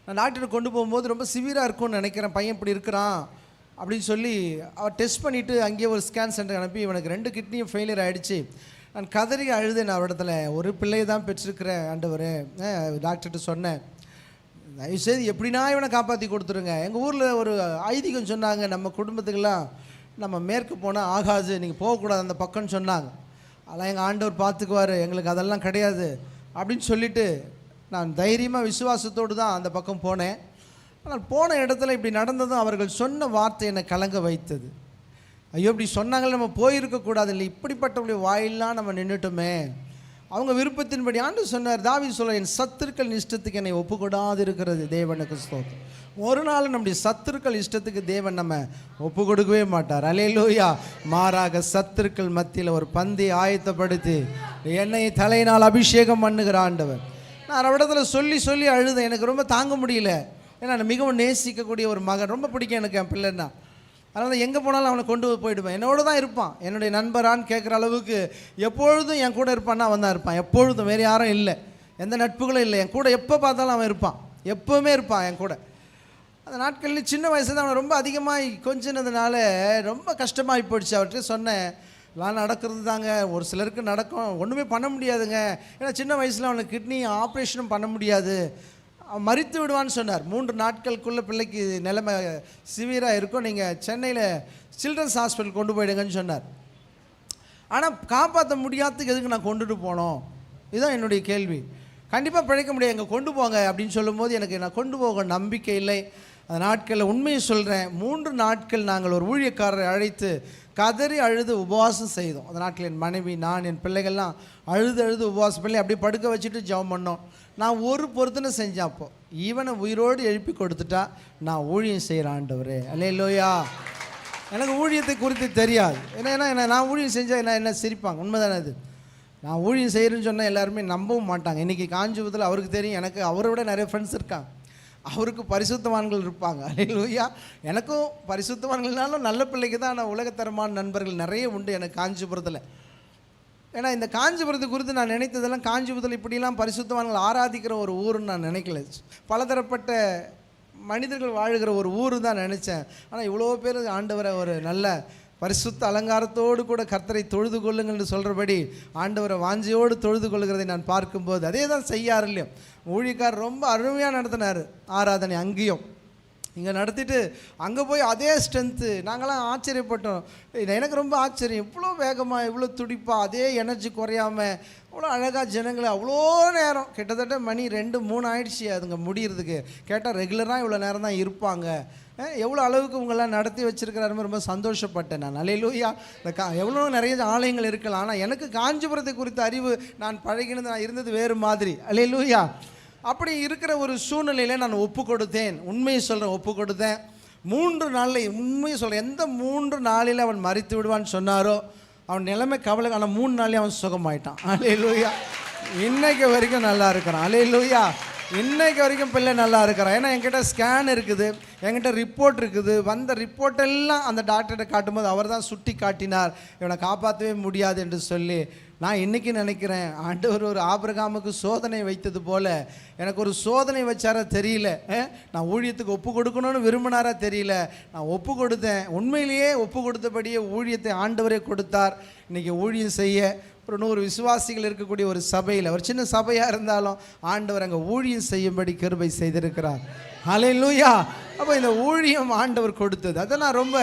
நான் டாக்டருக்கு கொண்டு போகும்போது ரொம்ப சிவியராக இருக்கும்னு நினைக்கிறேன், பையன் இப்படி இருக்கிறான் அப்படின்னு சொல்லி அவர் டெஸ்ட் பண்ணிவிட்டு அங்கேயே ஒரு ஸ்கேன் சென்டர் அனுப்பி இவனுக்கு 2 கிட்னியும் ஃபெயிலியர் ஆகிடுச்சு. நான் கதறி அழுதேன். அவரிடத்துல ஒரு பிள்ளையை தான் பெற்றிருக்கிறேன் ஆண்டவரே. டாக்டர்கிட்ட சொன்னேன், தயவுசெய்து எப்படின்னா இவனை காப்பாற்றி கொடுத்துருங்க. எங்கள் ஊரில் ஒரு ஐதீகம் சொன்னாங்க, நம்ம குடும்பத்துக்கெல்லாம் நம்ம மேற்கு போனால் ஆகாது, நீங்கள் போகக்கூடாது அந்த பக்கம்னு சொன்னாங்க. அதெல்லாம் எங்கள் ஆண்டவர் பார்த்துக்குவார், எங்களுக்கு அதெல்லாம் கிடையாது அப்படின்னு சொல்லிவிட்டு நான் தைரியமாக விசுவாசத்தோடு தான் அந்த பக்கம் போனேன். ஆனால் போன இடத்துல இப்படி நடந்ததும் அவர்கள் சொன்ன வார்த்தை என்னை கலங்க வைத்தது. ஐயோ இப்படி சொன்னாங்களே, நம்ம போயிருக்கக்கூடாது இல்லை, இப்படிப்பட்டவங்களுடைய வாயிலாம் நம்ம நின்றுட்டோமே. அவங்க விருப்பத்தின்படி ஆண்டு சொன்னார், தாவீது சொல்ல, என் சத்துருக்கள் இஷ்டத்துக்கு என்னை ஒப்புக்கொடாது இருக்கிறது தேவனுக்கு ஸ்தோத்திரம். ஒரு நாள் நம்முடைய சத்துருக்கள் இஷ்டத்துக்கு தேவன் நம்ம ஒப்பு கொடுக்கவே மாட்டார். அல்லேலூயா. மாறாக சத்துருக்கள் மத்தியில் ஒரு பந்தி ஆயத்தப்படுத்தி என்னை தலையினால் அபிஷேகம் பண்ணுகிற ஆண்டவர். நான் அவரிடத்துல சொல்லி சொல்லி அழுதேன். எனக்கு ரொம்ப தாங்க முடியல. ஏன்னா நான் மிகவும் நேசிக்கக்கூடிய ஒரு மகன், ரொம்ப பிடிக்கும் எனக்கு என் பிள்ளைன்னா. அதனால் எங்கே போனாலும் அவனை கொண்டு போயிடுவேன். என்னோட தான் இருப்பான். என்னுடைய நண்பரான்னு கேட்குற அளவுக்கு எப்பொழுதும் என் கூட இருப்பான்னா அவன் தான் இருப்பான். எப்பொழுதும் வேறு யாரும் இல்லை, எந்த நட்புகளும் இல்லை. என் கூட எப்போ பார்த்தாலும் அவன் இருப்பான், எப்போவுமே இருப்பான் என் கூட. அந்த நாட்களில் சின்ன வயசுல அவனை ரொம்ப அதிகமாக கொஞ்சினதுனால ரொம்ப கஷ்டமாகி போயிடுச்சு. அவர்கிட்ட சொன்னேன், எல்லாம் நடக்கிறது தாங்க, ஒரு சிலருக்கு நடக்கும், ஒன்றுமே பண்ண முடியாதுங்க. ஏன்னா சின்ன வயசில் அவனுக்கு கிட்னி ஆப்ரேஷனும் பண்ண முடியாது, அவன் மரித்து விடுவான்னு சொன்னார். 3 நாட்களுக்குள்ளே பிள்ளைக்கு நிலைமை சிவியராக இருக்கும், நீங்கள் சென்னையில் சில்ட்ரன்ஸ் ஹாஸ்பிட்டல் கொண்டு போயிடுங்கன்னு சொன்னார். ஆனால் காப்பாற்ற முடியாததுக்கு எதுக்கு நான் கொண்டுட்டு போனோம், இதுதான் என்னுடைய கேள்வி. கண்டிப்பாக பிழைக்க முடியாது, எங்கே கொண்டு போங்க அப்படின்னு சொல்லும்போது எனக்கு நான் கொண்டு போக நம்பிக்கை இல்லை. அந்த நாட்களில் உண்மையை சொல்கிறேன், 3 நாட்கள் நாங்கள் ஒரு ஊழியக்காரரை அழைத்து கதறி அழுது உபவாசம் செய்தோம். அந்த நாட்கள் என் மனைவி, நான், என் பிள்ளைகள்லாம் அழுது உபவாசம் பண்ணி அப்படியே படுக்க வச்சுட்டு ஜெபம் பண்ணோம். நான் ஒரு பொருத்தனை செஞ்சேன். அப்போ ஈவனை உயிரோடு எழுப்பி கொடுத்துட்டா நான் ஊழியம் செய்கிற ஆண்டவரே, அல்லேலூயா. எனக்கு ஊழியத்தை குறித்து தெரியாது. ஏன்னா நான் ஊழியம் செஞ்சால் என்ன சிரிப்பாங்க, உண்மைதானே அது. நான் ஊழியம் செய்கிறேன்னு சொன்னால் எல்லாருமே நம்பவும் மாட்டாங்க. இன்றைக்கி காஞ்சிபுரத்தில் அவருக்கு தெரியும், எனக்கு அவரை விட நிறைய ஃப்ரெண்ட்ஸ் இருக்காங்க, அவருக்கு பரிசுத்தவான்கள் இருப்பாங்க, அல்லேலூயா. எனக்கும் பரிசுத்தவான்கள்னாலும் நல்ல பிள்ளைக்கு தான். ஆனால் உலகத்தரமான நண்பர்கள் நிறைய உண்டு எனக்கு காஞ்சிபுரத்தில். ஏன்னா இந்த காஞ்சிபுரத்தை குறித்து நான் நினைத்ததெல்லாம், காஞ்சிபுரத்தில் இப்படிலாம் பரிசுத்தவான்கள் ஆராதிக்கிற ஒரு ஊருன்னு நான் நினைக்கல. பலதரப்பட்ட மனிதர்கள் வாழுகிற ஒரு ஊர் தான் நினச்சேன். ஆனால் இவ்வளோ பேர் ஆண்டவரை ஒரு நல்ல பரிசுத்த அலங்காரத்தோடு கூட கர்த்தரை தொழுது கொள்ளுங்கள்னு சொல்கிறபடி ஆண்டவரை வாஞ்சியோடு தொழுது கொள்கிறதை நான் பார்க்கும்போது அதே தான் செய்யார் இல்லையோ. ஊழியக்காரர் ரொம்ப அருமையாக நடத்தினார் ஆராதனை. அங்கேயும் இங்கே நடத்திட்டு அங்கே போய் அதே ஸ்ட்ரென்த்து. நாங்களாம் ஆச்சரியப்பட்டோம். எனக்கு ரொம்ப ஆச்சரியம், இவ்வளோ வேகமாக இவ்வளோ துடிப்பாக அதே எனர்ஜி குறையாமல் அவ்வளோ அழகாக ஜனங்களை அவ்வளோ நேரம், கிட்டத்தட்ட மணி 2-3 ஆயிடுச்சு அதுங்க முடிகிறதுக்கு. கேட்டால் ரெகுலராக இவ்வளோ நேரம் தான் இருப்பாங்க. எவ்வளோ அளவுக்கு உங்களாம் நடத்தி வச்சுருக்கிறாருமே ரொம்ப சந்தோஷப்பட்டேன் நான். அல்லேலூயா. இந்த எவ்வளோ நிறைய ஆலயங்கள் இருக்கலாம், ஆனால் எனக்கு காஞ்சிபுரத்தை குறித்த அறிவு நான் பழகினது, நான் இருந்தது வேறு மாதிரி. அல்லேலூயா. அப்படி இருக்கிற ஒரு சூழ்நிலையில் நான் ஒப்பு கொடுத்தேன். உண்மையை சொல்கிறேன், ஒப்பு கொடுத்தேன். 3 நாளில் உண்மையை சொல்கிறேன், எந்த 3 நாளில் அவன் மரித்து விடுவான்னு சொன்னாரோ அவன் நிலைமை கவலை. ஆனால் 3 நாளே அவன் சுகமாயிட்டான். அல்லேலூயா. இன்னைக்கு வரைக்கும் நல்லா இருக்கிறான். அல்லேலூயா. இன்னைக்கு வரைக்கும் பிள்ளை நல்லா இருக்கிறான். ஏன்னா என்கிட்ட ஸ்கேன் இருக்குது, என்கிட்ட ரிப்போர்ட் இருக்குது. வந்த ரிப்போர்ட்டெல்லாம் அந்த டாக்டர்கிட்ட காட்டும்போது அவர் தான் சுட்டி காட்டினார், இவனை காப்பாற்றவே முடியாது என்று சொல்லி. நான் இன்றைக்கி நினைக்கிறேன், ஆண்டவர் ஒரு ஆபிரகாமுக்கு சோதனை வைத்தது போல் எனக்கு ஒரு சோதனை வச்சாரா தெரியல. நான் ஊழியத்துக்கு ஒப்பு கொடுக்கணும்னு விரும்பினாரா தெரியல. நான் ஒப்பு கொடுத்தேன். உண்மையிலேயே ஒப்பு கொடுத்தபடியே ஊழியத்தை ஆண்டவரே கொடுத்தார். இன்றைக்கி ஊழியம் செய்ய ஒரு 100 விசுவாசிகள் இருக்கக்கூடிய ஒரு சபையில், ஒரு சின்ன சபையாக இருந்தாலும் ஆண்டவர் அங்கே ஊழியம் செய்யும்படி கிருபை செய்திருக்கிறார். ஹல்லேலூயா. அப்போ இந்த ஊழியம் ஆண்டவர் கொடுத்தது. அதை நான் ரொம்ப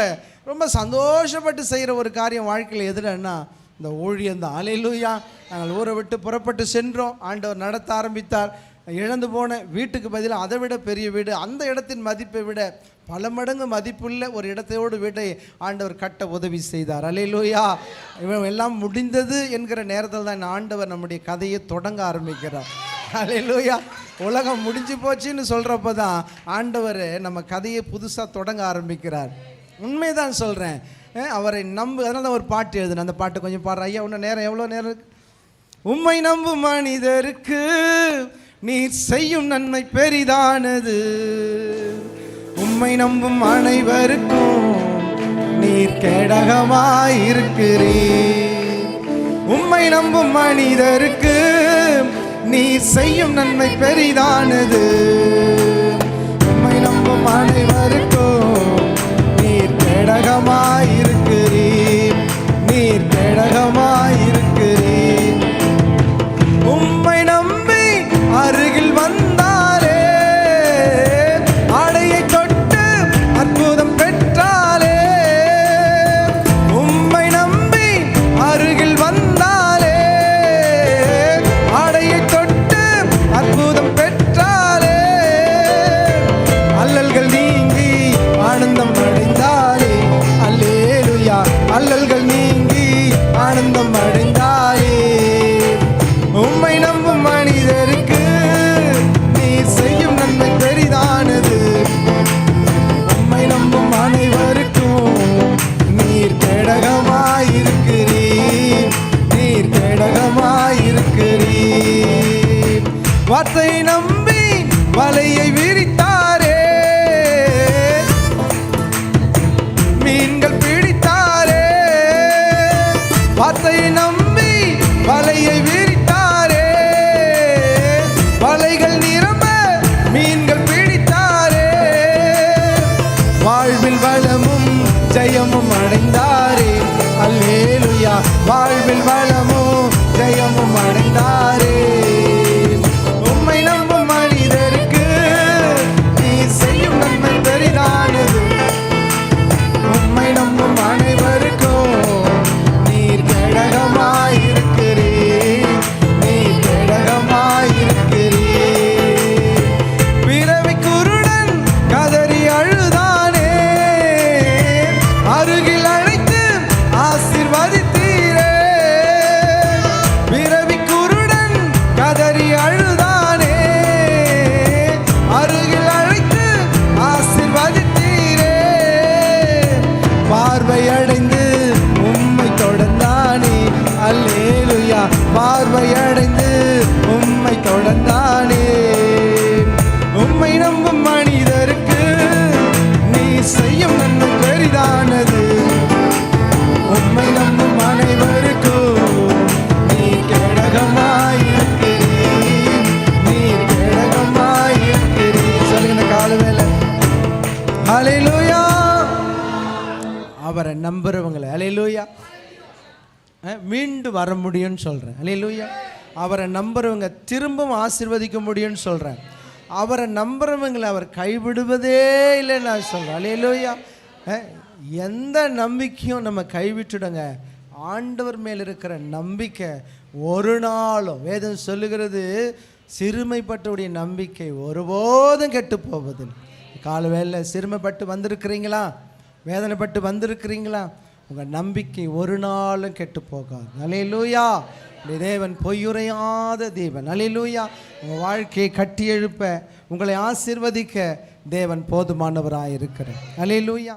ரொம்ப சந்தோஷப்பட்டு செய்கிற ஒரு காரியம் வாழ்க்கையில் எதுனா இந்த ஊழியம் தான். ஹல்லேலூயா. நாங்கள் ஊரை விட்டு புறப்பட்டு சென்றோம், ஆண்டவர் நடத்த ஆரம்பித்தார். இழந்து போன வீட்டுக்கு பதிலாக அதை விட பெரிய வீடு, அந்த இடத்தின் மதிப்பை விட பல மடங்கு மதிப்புள்ள ஒரு இடத்தையோடு வீட்டை ஆண்டவர் கட்ட உதவி செய்தார். அல்லேலூயா. இவன் எல்லாம் முடிந்தது என்கிற நேரத்தில் தான் ஆண்டவர் நம்முடைய கதையை தொடங்க ஆரம்பிக்கிறார். அல்லேலூயா. உலகம் முடிஞ்சு போச்சுன்னு சொல்கிறப்ப தான் ஆண்டவர் நம்ம கதையை புதுசாக தொடங்க ஆரம்பிக்கிறார். உண்மைதான் சொல்கிறேன், அவரை நம்பு. அதனால தான் ஒரு பாட்டு எழுதுனேன், அந்த பாட்டு கொஞ்சம் பாடுற ஐயா. இன்னும் நேரம் எவ்வளோ நேரம் இருக்கு? உம்மை நம்பும் மனிதருக்கு நீர் செய்யும் நன்மை பெரிதானது, உம்மை நம்பும் அனைவருக்கும் நீர் கேடகமாயிருக்கிறீர். உம்மை நம்பும் மனிதருக்கு நீர் செய்யும் நன்மை பெரிதானது, உம்மை நம்பும் அனைவருக்கும் நீர் கேடகமாயிருக்கிறீர், நீர் கேடகமாயிருக்கிறீர். உம்மை நம்பி அருகில் வந்தாலே, ஆடையை தொட்டு அற்புதம் பெற்றாலே, உம்மை நம்பி அருகில் வந்தாலே, ஆடையை தொட்டு அற்புதம் பெற்றாலே, அல்லல்கள் நீங்கி ஆனந்தம் அடைந்தாலே, அல்லேலூயா. வார்த்தை நம்பி வலையை விரித்தாரே, மீன்கள் பிடித்தாரே. வார்த்தை நம்பி வலையை விரித்தாரே, வலைகள் நிரம்ப மீன்கள் பிடித்தாரே. வாழ்வில் வளமும் ஜெயமும் அடைந்தாரே, அல்லேலூயா. வாழ்வில் வளமும் ஜெயமும் அடைந்தாரே. உம்மை நம்பும் மனிதருக்கு நீ செய்யும் நன்மை பெரிதானது. உம்மை நம்பும் அனைவருக்கும் நீர் கேடகமாயிருக்கிறீர், நீர் கேடகமாயிருக்கிறீர். பிறவி குருடன் கதறி அழுதானே, அருகில் அழைத்து ஆசீர்வதித்தீரே. பிறவி குருடன் கதறி அழுதானே, அருகில் அழைத்து ஆசீர்வதித்தீரே. பார்வையடைந்து உம்மை தொடர்ந்தானே, அல்லேலூயா. பார்வையடைந்து உம்மை தொடர்ந்தானே. உம்மை நம்பும் மனிதருக்கு நீ செய்யும் நன்மை பெரிதானது. உம்மை நம்பும் அனைவருக்கும் நீ கேடகமாயிருக்கிறீர், நீ கேடகமாயிருக்கிறீர். சொல்லுங்க கால வேலை. ஹல்லேலூயா. அவரை நம்புறவங்களை ஹல்லேலூயா மீண்டு வர முடியும்னு சொல்கிறேன். ஹல்லேலூயா. அவரை நம்புறவங்க திரும்பவும் ஆசீர்வதிக்க முடியும்னு சொல்கிறேன். அவரை நம்புறவங்களை அவர் கைவிடுவதே இல்லைன்னு நான் சொல்கிறேன். ஹல்லேலூயா. எந்த நம்பிக்கையும் நம்ம கைவிட்டுடுங்க. ஆண்டவர் மேல் இருக்கிற நம்பிக்கை ஒரு நாளும், வேதம் சொல்லுகிறது, சிறுமைப்பட்டவுடைய நம்பிக்கை ஒருபோதும் கெட்டு போவதில்லை. கால வேலை சிறுமைப்பட்டு வந்திருக்கிறீங்களா? வேதனைப்பட்டு வந்திருக்கிறீங்களா? உங்கள் நம்பிக்கை ஒரு நாளும் கெட்டு போகாது. அல்லேலூயா. தேவன் பொய்யுரையாத தேவன். அல்லேலூயா. உங்கள் வாழ்க்கையை கட்டி எழுப்ப, உங்களை ஆசீர்வதிக்க தேவன் போதுமானவராக இருக்கிறார். அல்லேலூயா.